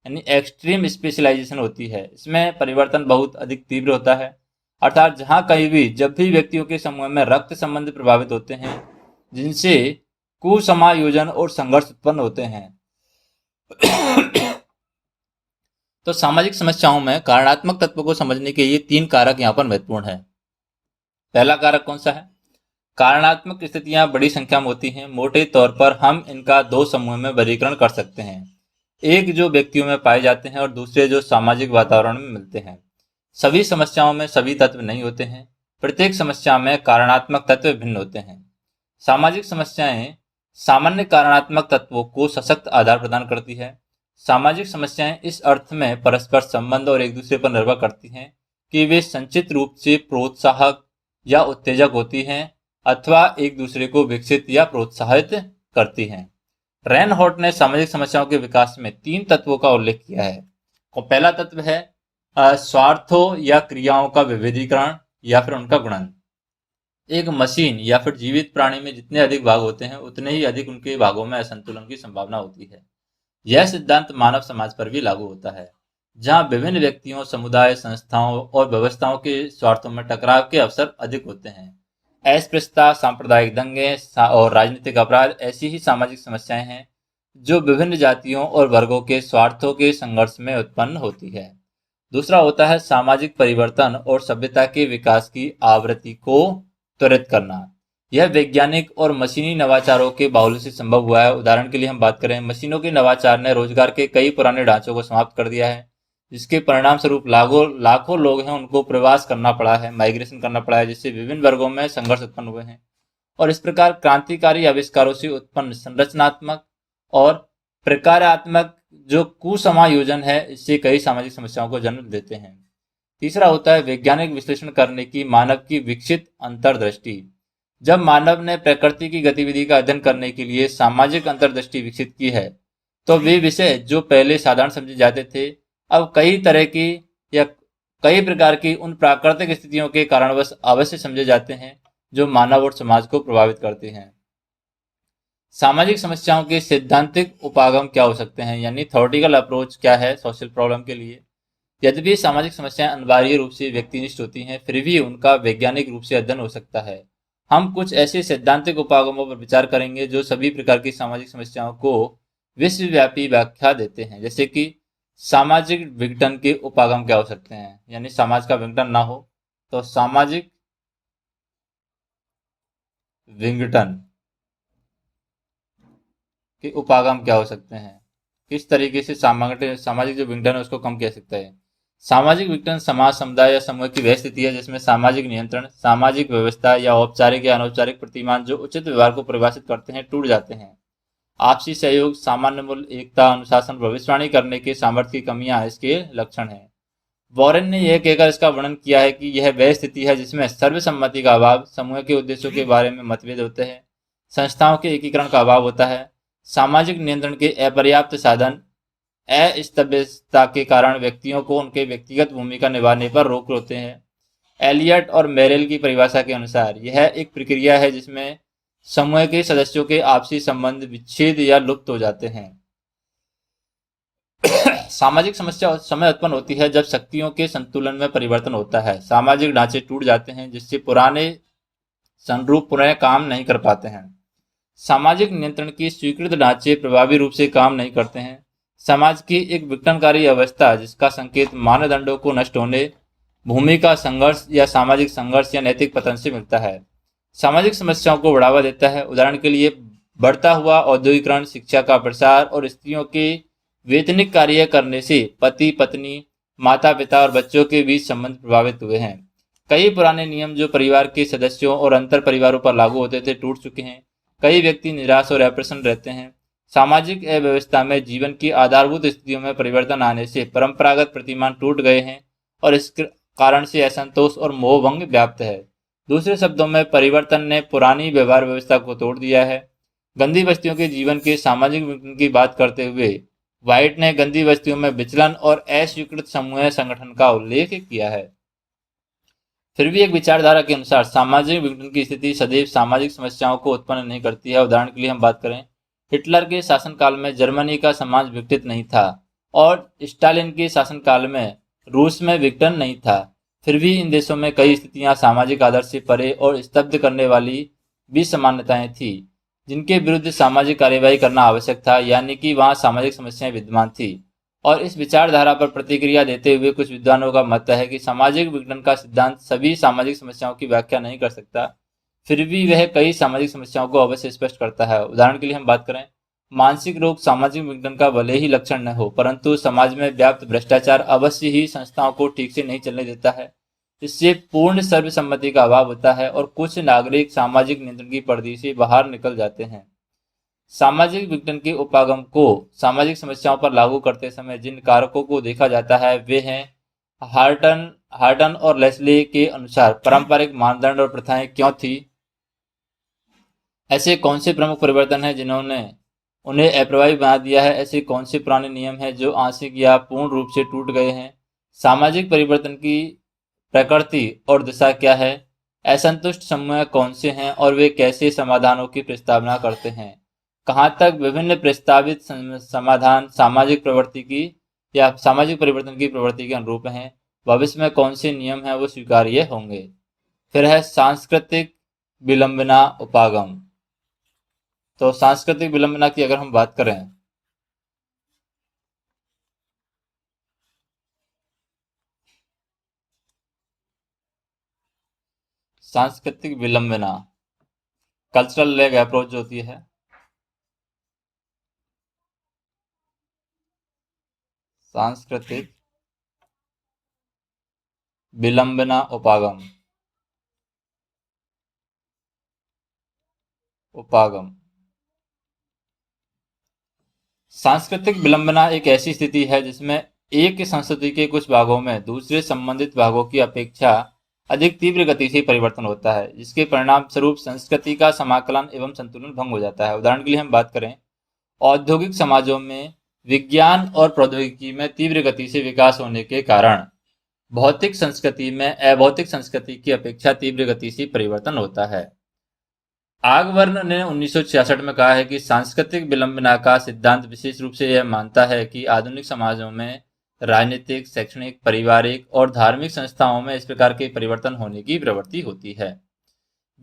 यानी एक्सट्रीम स्पेशलाइजेशन होती है। इसमें परिवर्तन बहुत अधिक तीव्र होता है, अर्थात जहां कहीं भी जब भी व्यक्तियों के समूह में रक्त संबंध प्रभावित होते हैं जिनसे कुसमायोजन और संघर्ष उत्पन्न होते हैं। तो सामाजिक समस्याओं में कारणात्मक तत्व को समझने के ये 3 कारक यहाँ पर महत्वपूर्ण है। पहला कारक कौन सा है? कारणात्मक स्थितियां बड़ी संख्या में होती हैं। मोटे तौर पर हम इनका 2 समूह में वर्गीकरण कर सकते हैं, एक जो व्यक्तियों में पाए जाते हैं और दूसरे जो सामाजिक वातावरण में मिलते हैं। सभी समस्याओं में सभी तत्व नहीं होते हैं। प्रत्येक समस्या में कारणात्मक तत्व भिन्न होते हैं। सामाजिक समस्याएं सामान्य कारणात्मक तत्वों को सशक्त आधार प्रदान करती है। सामाजिक समस्याएं इस अर्थ में परस्पर संबंध और एक दूसरे पर निर्भर करती हैं कि वे संचित रूप से प्रोत्साहक या उत्तेजक होती हैं अथवा एक दूसरे को विकसित या प्रोत्साहित करती हैं। रेनहॉर्ट ने सामाजिक समस्याओं के विकास में 3 तत्वों का उल्लेख किया है। पहला तत्व है स्वार्थों या क्रियाओं का विभेदीकरण या फिर उनका गुणन। एक मशीन या फिर जीवित प्राणी में जितने अधिक भाग होते हैं उतने ही अधिक उनके भागों में असंतुलन की संभावना होती है। यह सिद्धांत मानव समाज पर भी लागू होता है, जहां विभिन्न व्यक्तियों, समुदाय, संस्थाओं और व्यवस्थाओं के स्वार्थों में टकराव के अवसर अधिक होते हैं। अस्पृश्यता, सांप्रदायिक दंगे और राजनीतिक अपराध ऐसी ही सामाजिक समस्याएं हैं जो विभिन्न जातियों और वर्गों के स्वार्थों के संघर्ष में उत्पन्न होती है। दूसरा होता है सामाजिक परिवर्तन और सभ्यता के विकास की आवृत्ति को त्वरित करना। यह वैज्ञानिक और मशीनी नवाचारों के बाहुल्य से संभव हुआ है। उदाहरण के लिए हम बात करें, मशीनों के नवाचार ने रोजगार के कई पुराने ढांचों को समाप्त कर दिया है, जिसके परिणाम स्वरूप लाखों लोग हैं उनको प्रवास करना पड़ा है, माइग्रेशन करना पड़ा है, जिससे विभिन्न वर्गों में संघर्ष उत्पन्न हुए हैं। और इस प्रकार क्रांतिकारी आविष्कारों से उत्पन्न संरचनात्मक और प्रकारात्मक जो कुसमायोजन है, इससे कई सामाजिक समस्याओं को जन्म देते हैं। तीसरा होता है वैज्ञानिक विश्लेषण करने की मानव की विकसित अंतर्दृष्टि। जब मानव ने प्रकृति की गतिविधि का अध्ययन करने के लिए सामाजिक अंतर्दृष्टि विकसित की है, तो वे विषय जो पहले साधारण समझे जाते थे, अब कई तरह की या कई प्रकार की उन प्राकृतिक स्थितियों के कारणवश अवश्य समझे जाते हैं जो मानव और समाज को प्रभावित करते हैं। सामाजिक समस्याओं के सैद्धांतिक उपागम क्या हो सकते हैं, यानी थ्योरेटिकल अप्रोच क्या है सोशल प्रॉब्लम के लिए। यद्यपि सामाजिक समस्याएं अनिवार्य रूप से व्यक्तिनिष्ठ होती हैं, फिर भी उनका वैज्ञानिक रूप से अध्ययन हो सकता है। हम कुछ ऐसे सैद्धांतिक उपागमों पर विचार करेंगे जो सभी प्रकार की सामाजिक समस्याओं को विश्वव्यापी व्याख्या देते हैं। जैसे कि सामाजिक विघटन के उपागम क्या हो सकते हैं, यानी समाज का विघटन ना हो, तो सामाजिक विघटन के उपागम क्या हो सकते हैं, किस तरीके से सामाजिक जो विघटन है उसको कम किया सकता है। सामाजिक विघटन समाज, समुदाय या समूह की वह स्थिति है जिसमें सामाजिक नियंत्रण, सामाजिक व्यवस्था या औपचारिक या अनौपचारिक प्रतिमान जो उचित व्यवहार को परिभाषित करते हैं टूट जाते हैं। आपसी सहयोग, सामान्य मूल्य, एकता, अनुशासन, भविष्यवाणी करने के सामर्थ्य की कमियां इसके लक्षण हैं। वॉरेन ने यह कहकर इसका वर्णन किया है कि यह वह स्थिति है जिसमें सर्वसम्मति का अभाव, समूह के उद्देश्यों के बारे में मतभेद होते हैं, संस्थाओं के एकीकरण का अभाव होता है, सामाजिक नियंत्रण के अपर्याप्त साधन, अस्तव्यस्तता के कारण व्यक्तियों को उनके व्यक्तिगत भूमिका निभाने पर रोक होते हैं। एलियट और मेरेल की परिभाषा के अनुसार यह एक प्रक्रिया है जिसमें समूह के सदस्यों के आपसी संबंध विच्छेद या लुप्त हो जाते हैं। सामाजिक समस्या उस समय उत्पन्न होती है जब शक्तियों के संतुलन में परिवर्तन होता है, सामाजिक ढांचे टूट जाते हैं जिससे पुराने संरूप पुनः काम नहीं कर पाते हैं। सामाजिक नियंत्रण की स्वीकृत ढांचे प्रभावी रूप से काम नहीं करते हैं। समाज की एक विघटनकारी अवस्था जिसका संकेत मानदंडों को नष्ट होने, भूमि का संघर्ष या सामाजिक संघर्ष या नैतिक पतन से मिलता है। सामाजिक समस्याओं को बढ़ावा देता है। उदाहरण के लिए बढ़ता हुआ औद्योगिकरण, शिक्षा का प्रसार और स्त्रियों के वेतनिक कार्य करने से पति पत्नी, माता पिता और बच्चों के बीच संबंध प्रभावित हुए हैं। कई पुराने नियम जो परिवार के सदस्यों और अंतर परिवारों पर लागू होते थे टूट चुके हैं। कई व्यक्ति निराश और अप्रसन्न रहते हैं। सामाजिक अव्यवस्था में जीवन की आधारभूत स्थितियों में परिवर्तन आने से परंपरागत प्रतिमान टूट गए हैं और इस कारण से असंतोष और मोहभंग व्याप्त है। दूसरे शब्दों में परिवर्तन ने पुरानी व्यवहार व्यवस्था को तोड़ दिया है। गंदी बस्तियों के जीवन के सामाजिक विघटन की बात करते हुए व्हाइट ने गंदी बस्तियों में विचलन और अस्वीकृत समूह संगठन का उल्लेख किया है। फिर भी एक विचारधारा के अनुसार सामाजिक विघटन की स्थिति सदैव सामाजिक समस्याओं को उत्पन्न नहीं करती है। उदाहरण के लिए हम बात करें, हिटलर के शासनकाल में जर्मनी का समाज विघटित नहीं था और स्टालिन के शासनकाल में रूस में विघटन नहीं था। फिर भी इन देशों में कई स्थितियां सामाजिक आदर्श से परे और स्तब्ध करने वाली विसमानताएं थी जिनके विरुद्ध सामाजिक कार्यवाही करना आवश्यक था, यानी कि वहां सामाजिक समस्याएं विद्यमान थी। और इस विचारधारा पर प्रतिक्रिया देते हुए कुछ विद्वानों का मत है कि सामाजिक विघटन का सिद्धांत सभी सामाजिक समस्याओं की व्याख्या नहीं कर सकता, फिर भी वह कई सामाजिक समस्याओं को अवश्य स्पष्ट करता है। उदाहरण के लिए हम बात करें, मानसिक रोग सामाजिक विघटन का भले ही लक्षण न हो, परंतु समाज में व्याप्त भ्रष्टाचार अवश्य ही संस्थाओं को ठीक से नहीं चलने देता है। इससे पूर्ण सर्वसम्मति का अभाव होता है और कुछ नागरिक सामाजिक नियंत्रण की परिधि से बाहर निकल जाते हैं। सामाजिक विघटन के उपागम को सामाजिक समस्याओं पर लागू करते समय जिन कारकों को देखा जाता है वे हैं, हार्टन हार्टन और लेस्ले के अनुसार पारंपरिक मानदंड और प्रथाएं क्यों थी, ऐसे कौन से प्रमुख परिवर्तन हैं जिन्होंने उन्हें अप्रभावी बना दिया है, ऐसे कौन से पुराने नियम हैं जो आंशिक या पूर्ण रूप से टूट गए हैं, सामाजिक परिवर्तन की प्रकृति और दिशा क्या है, असंतुष्ट समूह कौन से हैं और वे कैसे समाधानों की प्रस्तावना करते हैं, कहाँ तक विभिन्न प्रस्तावित समाधान सामाजिक प्रवृत्ति की या सामाजिक परिवर्तन की प्रवृत्ति के अनुरूप हैं, भविष्य में कौन से नियम हैं वो स्वीकार्य होंगे। फिर है सांस्कृतिक विलंबना उपागम। तो सांस्कृतिक विलंबना की अगर हम बात करें, सांस्कृतिक विलंबना कल्चरल लैग अप्रोच जो होती है, सांस्कृतिक विलंबना उपागम उपागम सांस्कृतिक विलंबना एक ऐसी स्थिति है जिसमें एक संस्कृति के कुछ भागों में दूसरे संबंधित भागों की अपेक्षा अधिक तीव्र गति से परिवर्तन होता है, जिसके परिणाम स्वरूप संस्कृति का समाकलन एवं संतुलन भंग हो जाता है। उदाहरण के लिए हम बात करें, औद्योगिक समाजों में विज्ञान और प्रौद्योगिकी में तीव्र गति से विकास होने के कारण भौतिक संस्कृति में अभौतिक संस्कृति की अपेक्षा तीव्र गति से परिवर्तन होता है। आगवर्न ने 1966 में कहा है कि सांस्कृतिक विलंबना का सिद्धांत विशेष रूप से यह मानता है कि आधुनिक समाजों में राजनीतिक, शैक्षणिक, पारिवारिक और धार्मिक संस्थाओं में इस प्रकार के परिवर्तन होने की प्रवृत्ति होती है।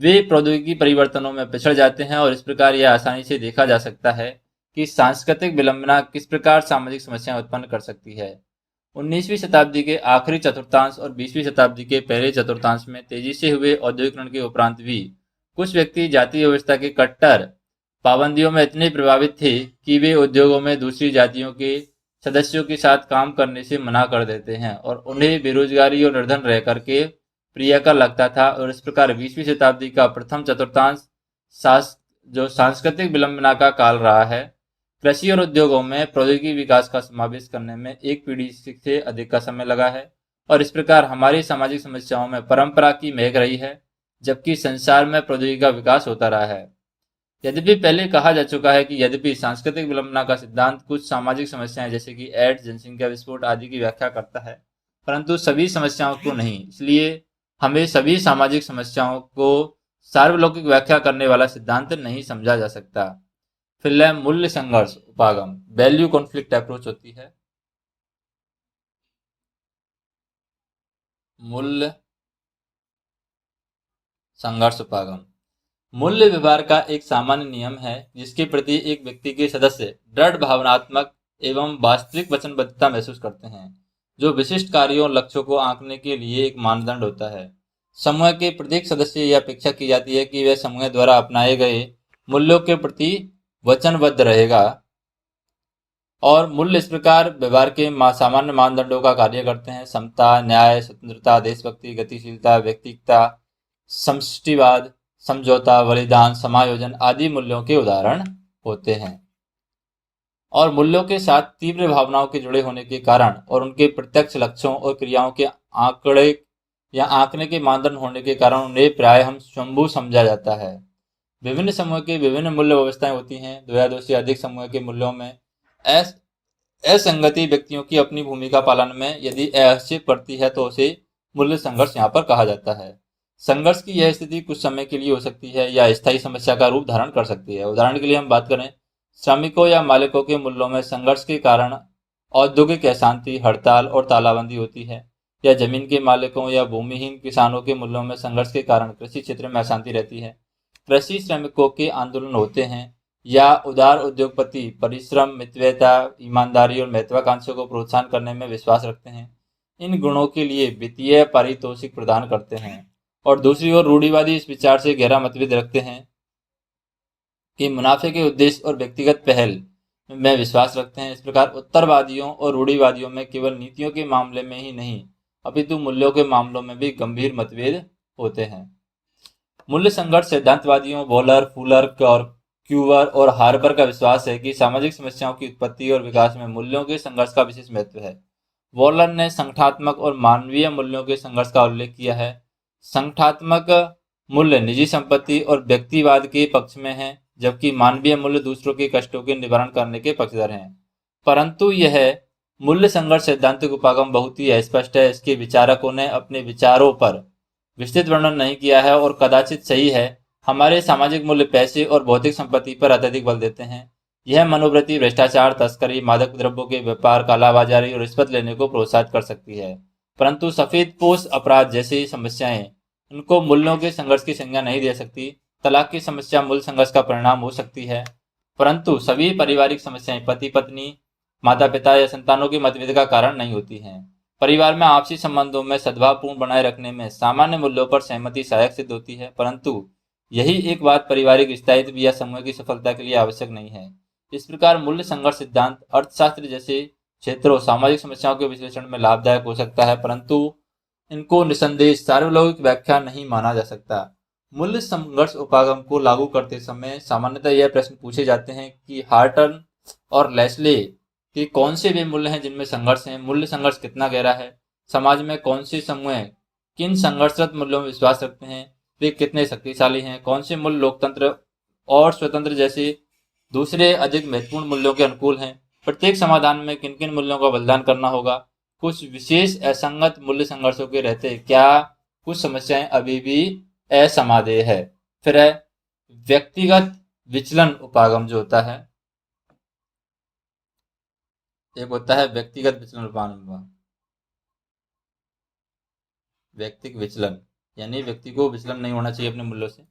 वे प्रौद्योगिकी परिवर्तनों में पिछड़ जाते हैं और इस प्रकार यह आसानी से देखा जा सकता है कि सांस्कृतिक विलंबना किस प्रकार सामाजिक समस्याएं उत्पन्न कर सकती है। 19वीं शताब्दी के आखिरी चतुर्थांश और 20वीं शताब्दी के पहले चतुर्थांश में तेजी से हुए औद्योगिकरण के उपरांत भी कुछ व्यक्ति जातीय व्यवस्था के कट्टर पाबंदियों में इतने प्रभावित थे कि वे उद्योगों में दूसरी जातियों के सदस्यों के साथ काम करने से मना कर देते हैं और उन्हें बेरोजगारी और निर्धन रह करके प्रियकर लगता था। और इस प्रकार 20वीं शताब्दी का प्रथम चतुर्थांश जो सांस्कृतिक विलंबना का काल रहा है। कृषि और उद्योगों में प्रौद्योगिकी विकास का समावेश करने में एक पीढ़ी से अधिक का समय लगा है और इस प्रकार हमारी सामाजिक समस्याओं में परंपरा की महक रही है, जबकि संसार में प्रौद्योगिकी का विकास होता रहा है। यद्यपि पहले कहा जा चुका है कि यद्यपि सांस्कृतिक विलंबना का सिद्धांत कुछ सामाजिक समस्याएं जैसे कि एड्स, जनसंख्या विस्फोट आदि की व्याख्या करता है, परंतु सभी समस्याओं को नहीं। इसलिए हमें सभी सामाजिक समस्याओं को सार्वलौकिक व्याख्या करने वाला सिद्धांत नहीं समझा जा सकता। फिर मूल्य संघर्ष उपागम, वैल्यू कॉन्फ्लिक्ट अप्रोच होती है। मूल्य संघर्ष उपागम मूल्य व्यवहार का एक सामान्य नियम है जिसके प्रति एक व्यक्ति के सदस्य दृढ़ भावनात्मक एवं वास्तविक वचनबद्धता महसूस करते हैं, जो विशिष्ट कार्यों और लक्ष्यों को आंकने के लिए एक मानदंड होता है। समूह के प्रत्येक सदस्य यह अपेक्षा की जाती है कि वह समूह द्वारा अपनाए गए मूल्यों के प्रति वचनबद्ध रहेगा और मूल्य इस प्रकार व्यवहार के सामान्य मानदंडों का कार्य करते हैं। समता, न्याय, स्वतंत्रता, देशभक्ति, गतिशीलता, व्यक्तिगता, समष्टिवाद, समझौता, बलिदान, समायोजन आदि मूल्यों के उदाहरण होते हैं। और मूल्यों के साथ तीव्र भावनाओं के जुड़े होने के कारण और उनके प्रत्यक्ष लक्ष्यों और क्रियाओं के आंकड़े या आंकने के मानदंड होने के कारण उन्हें प्राय हम स्वयंभू समझा जाता है। विभिन्न समूह की विभिन्न मूल्य व्यवस्थाएं होती हैं। दो या दो से अधिक समूह के मूल्यों में असंगति व्यक्तियों की अपनी भूमिका पालन में यदि अहस्यक पड़ती है तो उसे मूल्य संघर्ष यहाँ पर कहा जाता है। संघर्ष की यह स्थिति कुछ समय के लिए हो सकती है या स्थायी समस्या का रूप धारण कर सकती है। उदाहरण के लिए हम बात करें, श्रमिकों या मालिकों के मूल्यों में संघर्ष के कारण औद्योगिक अशांति, हड़ताल और तालाबंदी होती है, या जमीन के मालिकों या भूमिहीन किसानों के मूल्यों में संघर्ष के कारण कृषि क्षेत्र में अशांति रहती है। कृषि श्रमिकों के आंदोलन होते हैं या उदार उद्योगपति परिश्रम, मितव्ययिता, ईमानदारी और महत्वाकांक्षा को प्रोत्साहन करने में विश्वास रखते हैं। इन गुणों के लिए वित्तीय पारितोषिक प्रदान करते हैं। और दूसरी ओर रूढ़िवादी इस विचार से गहरा मतभेद रखते हैं कि मुनाफे के उद्देश्य और व्यक्तिगत पहल में विश्वास रखते हैं। इस प्रकार उत्तरवादियों और रूढ़िवादियों में केवल नीतियों के मामले में ही नहीं अपितु मूल्यों के मामलों में भी गंभीर मतभेद होते हैं। मूल्य संघर्ष सिद्धांतवादियों वॉलर, फुलर और क्यूवर और हार्बर का विश्वास है कि सामाजिक समस्याओं की उत्पत्ति और विकास में मूल्यों के संघर्ष का विशेष महत्व है। वॉलर ने संगठनात्मक और मानवीय मूल्यों के संघर्ष का उल्लेख किया है। संगठनात्मक मूल्य निजी संपत्ति और व्यक्तिवाद के पक्ष में है, जबकि मानवीय मूल्य दूसरों के कष्टों के निवारण करने के पक्षधर हैं। परंतु यह मूल्य संघर्ष सैद्धांतिक उपागम बहुत ही अस्पष्ट है। इसके विचारकों ने अपने विचारों पर विस्तृत वर्णन नहीं किया है और कदाचित सही है। हमारे सामाजिक मूल्य पैसे और भौतिक संपत्ति पर अत्यधिक बल देते हैं। यह मनोवृत्ति भ्रष्टाचार, तस्करी, मादक द्रव्यों के व्यापार, कालाबाजारी और रिश्वत लेने को प्रोत्साहित कर सकती है। परंतु सफेदपोश अपराध जैसी समस्याएं उनको मूल्यों के संघर्ष की संज्ञा नहीं दे सकती। तलाक की समस्या मूल्य संघर्ष का परिणाम हो सकती है, परंतु सभी पारिवारिक समस्याएं पति पत्नी, माता पिता या संतानों के मतभेद का कारण नहीं होती हैं। परिवार में आपसी संबंधों में सद्भावपूर्ण बनाए रखने में सामान्य मूल्यों पर सहमति सहायक सिद्ध होती है, परंतु यही एक बात पारिवारिक स्थायित्व या समूह की सफलता के लिए आवश्यक नहीं है। इस प्रकार मूल्य संघर्ष सिद्धांत अर्थशास्त्र जैसे क्षेत्रों सामाजिक समस्याओं के विश्लेषण में लाभदायक हो सकता है, परंतु इनको निसंदेह सार्वलौकिक व्याख्या नहीं माना जा सकता। मूल्य संघर्ष उपागम को लागू करते समय सामान्यतः यह प्रश्न पूछे जाते हैं कि हार्टन और लेस्ली कि कौन से वे मूल्य हैं जिनमें संघर्ष है, मूल्य संघर्ष कितना गहरा है, समाज में कौन से समूह किन संघर्षरत मूल्यों में विश्वास रखते हैं, वे कितने शक्तिशाली हैं, कौन से मूल्य लोकतंत्र और स्वतंत्र जैसे दूसरे अधिक महत्वपूर्ण मूल्यों के अनुकूल हैं, प्रत्येक समाधान में किन किन मूल्यों का बलिदान करना होगा, कुछ विशेष असंगत मूल्य संघर्षों के रहते क्या कुछ समस्याएं अभी भी असमाधेय है। फिर है व्यक्तिगत विचलन उपागम जो होता है, एक होता है व्यक्तिगत विचलन उपागम, व्यक्तिगत विचलन यानी व्यक्ति को विचलन नहीं होना चाहिए अपने मूल्यों से।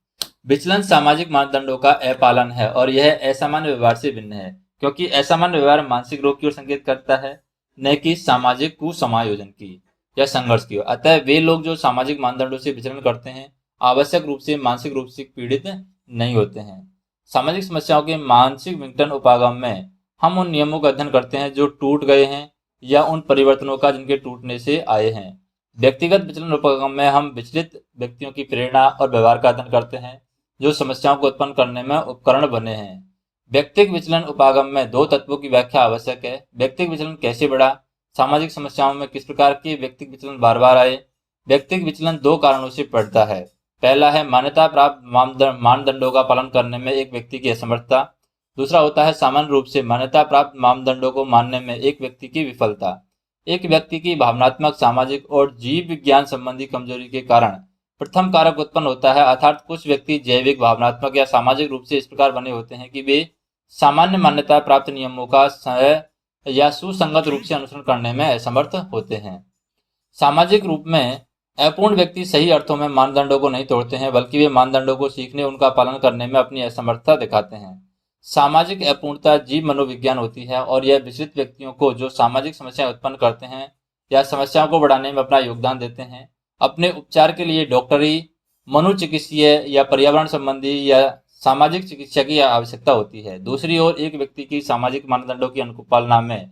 विचलन सामाजिक मानदंडों का अपालन है और यह असामान्य व्यवहार से भिन्न है, क्योंकि असामान्य व्यवहार मानसिक रोग की ओर संकेत करता है, न कि सामाजिक कुसमायोजन की या संघर्ष की। अतः वे लोग जो सामाजिक मानदंडों से विचलन करते हैं आवश्यक रूप से मानसिक रूप से पीड़ित नहीं होते हैं। सामाजिक समस्याओं के मानसिक विघटन उपागम में हम उन नियमों का अध्ययन करते हैं जो टूट गए हैं या उन परिवर्तनों का जिनके टूटने से आए हैं। व्यक्तिगत विचलन उपागम में हम विचलित व्यक्तियों की प्रेरणा और व्यवहार का अध्ययन करते हैं जो समस्याओं को उत्पन्न करने में उपकरण बने हैं। व्यक्तिगत विचलन उपागम में दो तत्वों की व्याख्या आवश्यक है। व्यक्तिगत विचलन कैसे बढ़ा, सामाजिक समस्याओं में किस प्रकार के व्यक्तिगत विचलन बार बार आए। व्यक्तिगत विचलन दो कारणों से बढ़ता है। पहला है मान्यता प्राप्त मानदंडों का पालन करने में एक व्यक्ति की असमर्थता। दूसरा होता है सामान्य रूप से मान्यता प्राप्त मानदंडों को मानने में एक व्यक्ति की विफलता। एक व्यक्ति की भावनात्मक, सामाजिक और जीव विज्ञान संबंधी कमजोरी के कारण प्रथम कारक उत्पन्न होता है, अर्थात कुछ व्यक्ति जैविक, भावनात्मक या सामाजिक रूप से इस प्रकार बने होते हैं कि वे सामान्य मान्यता प्राप्त नियमों का सह या सुसंगत रूप से अनुसरण करने में असमर्थ होते हैं। सामाजिक रूप में अपूर्ण व्यक्ति सही अर्थों में मानदंडों को नहीं तोड़ते हैं, बल्कि वे मानदंडों को सीखने, उनका पालन करने में अपनी असमर्थता दिखाते हैं। सामाजिक अपूर्णता जीव मनोविज्ञान होती है और यह विचलित व्यक्तियों को जो सामाजिक समस्याएं उत्पन्न करते हैं या समस्याओं को बढ़ाने में अपना योगदान देते हैं, अपने उपचार के लिए डॉक्टरी, मनोचिकित्सीय या पर्यावरण संबंधी या सामाजिक चिकित्सा की आवश्यकता होती है। दूसरी ओर एक व्यक्ति की सामाजिक मानदंडों की अनुपालना में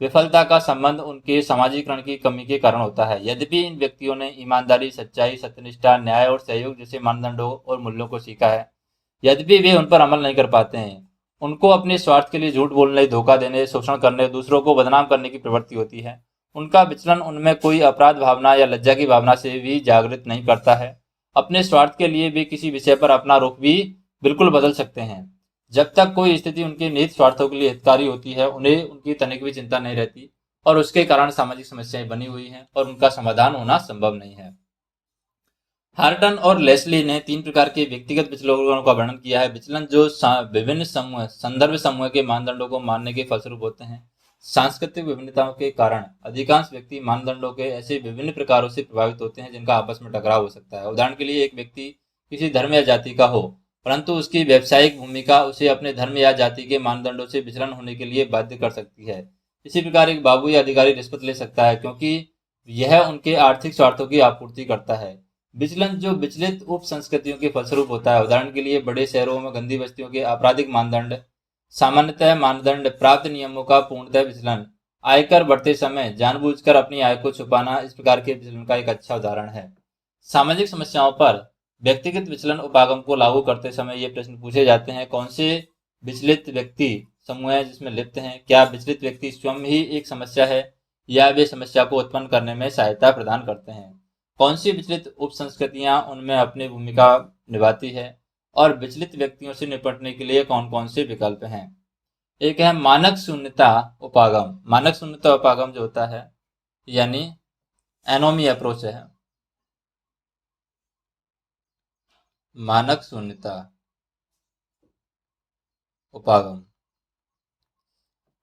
विफलता का संबंध उनके सामाजिकरण की कमी के कारण होता है। यद्यपि इन व्यक्तियों ने ईमानदारी, सच्चाई, सत्यनिष्ठा, न्याय और सहयोग जैसे मानदंडों और मूल्यों को सीखा है, यद्यपि वे उन पर अमल नहीं कर पाते हैं। उनको अपने स्वार्थ के लिए झूठ बोलने, धोखा देने, शोषण करने, दूसरों को बदनाम करने की प्रवृत्ति होती है। उनका विचलन उनमें कोई अपराध भावना या लज्जा की भावना से भी जागृत नहीं करता है। अपने स्वार्थ के लिए वे किसी विषय पर अपना रुख भी बिल्कुल बदल सकते हैं। जब तक कोई स्थिति उनके निहित स्वार्थों के लिए हितकारी होती है, उन्हें उनकी तनिक भी चिंता नहीं रहती और उसके कारण सामाजिक समस्याएं बनी हुई हैं और उनका समाधान होना संभव नहीं है। हार्टन और लेस्ली ने 3 प्रकार के व्यक्तिगत विचलनों का वर्णन किया है। विचलन जो विभिन्न समूह, संदर्भ समूह के मानदंडों को मानने के फलस्वरूप होते हैं। सांस्कृतिक विभिन्नताओं के कारण अधिकांश व्यक्ति मानदंडों के ऐसे विभिन्न प्रकारों से प्रभावित होते हैं जिनका आपस में टकराव हो सकता है। उदाहरण के लिए, एक व्यक्ति किसी धर्म या जाति का हो, परंतु उसकी व्यावसायिक भूमिका उसे अपने धर्म या जाति के मानदंडों से विचलन होने के लिए बाध्य कर सकती है। इसी प्रकार एक बाबू या अधिकारी रिश्वत ले सकता है क्योंकि यह उनके आर्थिक स्वार्थों की आपूर्ति करता है। विचलन जो विचलित उप संस्कृतियों के फलस्वरूप होता है। उदाहरण के लिए, बड़े शहरों में गंदी बस्तियों के आपराधिक मानदंड, सामान्यतः मानदंड प्राप्त नियमों का पूर्णतः विचलन, आयकर बढ़ते समय जानबूझकर अपनी आय को छुपाना इस प्रकार के विचलन का एक अच्छा उदाहरण है। सामाजिक समस्याओं पर व्यक्तिगत विचलन उपागम को लागू करते समय ये प्रश्न पूछे जाते हैं, कौन से विचलित व्यक्ति समूह है जिसमें लिप्त हैं? क्या विचलित व्यक्ति स्वयं ही एक समस्या है या वे समस्या को उत्पन्न करने में सहायता प्रदान करते हैं? कौन सी विचलित उप संस्कृतियां उनमें अपनी भूमिका निभाती है और विचलित व्यक्तियों से निपटने के लिए कौन कौन से विकल्प हैं? एक है मानक शून्यता उपागम। मानक शून्यता उपागम जो होता है यानी एनोमी अप्रोच है। मानक शून्यता उपागम,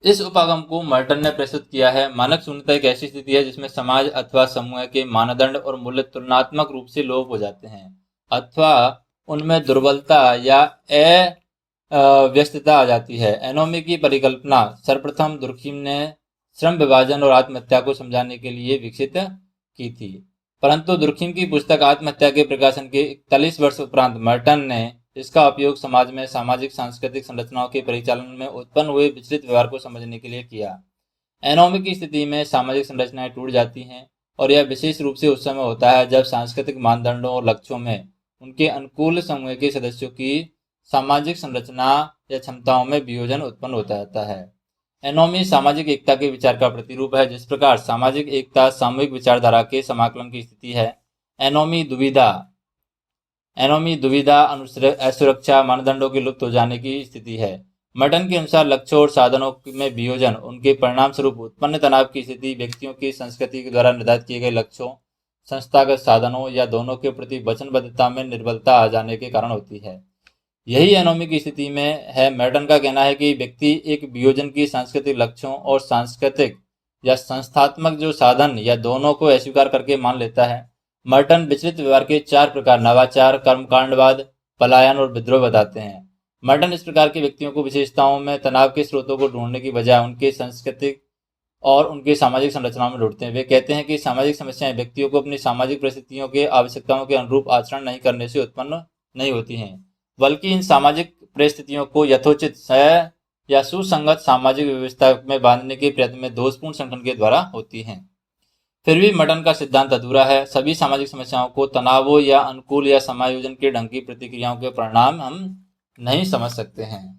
इस उपागम को मर्टन ने प्रस्तुत किया है। मानक शून्यता एक ऐसी स्थिति है जिसमें समाज अथवा समूह के मानदंड और मूल्य तुलनात्मक रूप से लोप हो जाते हैं अथवा उनमें दुर्बलता या व्यस्तता आ जाती है। एनोमी की परिकल्पना सर्वप्रथम दुर्खीम ने श्रम विभाजन और आत्महत्या को समझाने के लिए विकसित की थी, परंतु दुर्खीम की पुस्तक आत्महत्या के प्रकाशन के 41 वर्ष उपरांत मर्टन ने इसका उपयोग समाज में सामाजिक सांस्कृतिक संरचनाओं के परिचालन में उत्पन्न हुए विचलित व्यवहार को समझने के लिए किया। एनोमी की स्थिति में सामाजिक संरचनाएं टूट जाती हैं और यह विशेष रूप से उस समय होता है जब सांस्कृतिक मानदंडों और लक्ष्यों में उनके अनुकूल समूह के सदस्यों की सामाजिक संरचना या क्षमताओं में वियोजन उत्पन्न होता रहता है। एनोमी सामाजिक एकता के विचार का प्रतिरूप है। जिस प्रकार सामाजिक एकता सामूहिक विचारधारा के समाकलन की स्थिति है, एनोमी दुविधा असुरक्षा मानदंडों के लुप्त हो जाने की स्थिति है। मर्टन के अनुसार लक्ष्यों और साधनों में वियोजन उनके परिणाम स्वरूप उत्पन्न तनाव की स्थिति व्यक्तियों की संस्कृति के द्वारा निर्धारित किए गए लक्ष्यों, संस्थागत साधनों या दोनों के प्रति वचनबद्धता में निर्बलता आ जाने के कारण होती है। यही एनोमी की स्थिति में है। मर्टन का कहना है कि व्यक्ति एक वियोजन की सांस्कृतिक लक्ष्यों और सांस्कृतिक या संस्थात्मक जो साधन या दोनों को अस्वीकार करके मान लेता है। मर्टन विचलित व्यवहार के 4 प्रकार नवाचार, कर्मकांडवाद, पलायन और विद्रोह बताते हैं। मर्टन इस प्रकार के व्यक्तियों को विशेषताओं में तनाव के स्रोतों को ढूंढने की बजाय उनके सांस्कृतिक और उनकी सामाजिक संरचनाओं में ढूंढते हैं। वे कहते हैं कि सामाजिक समस्याएं व्यक्तियों को अपनी सामाजिक परिस्थितियों के आवश्यकताओं के अनुरूप आचरण नहीं करने से उत्पन्न नहीं होती हैं, बल्कि इन सामाजिक परिस्थितियों को यथोचित सह या सुसंगत सामाजिक व्यवस्था में बांधने के प्रयत्न में दोषपूर्ण संगठन के द्वारा होती हैं। फिर भी मर्टन का सिद्धांत अधूरा है। सभी सामाजिक समस्याओं को तनावों या अनुकूल या समायोजन के ढंग की प्रतिक्रियाओं के परिणाम हम नहीं समझ सकते हैं।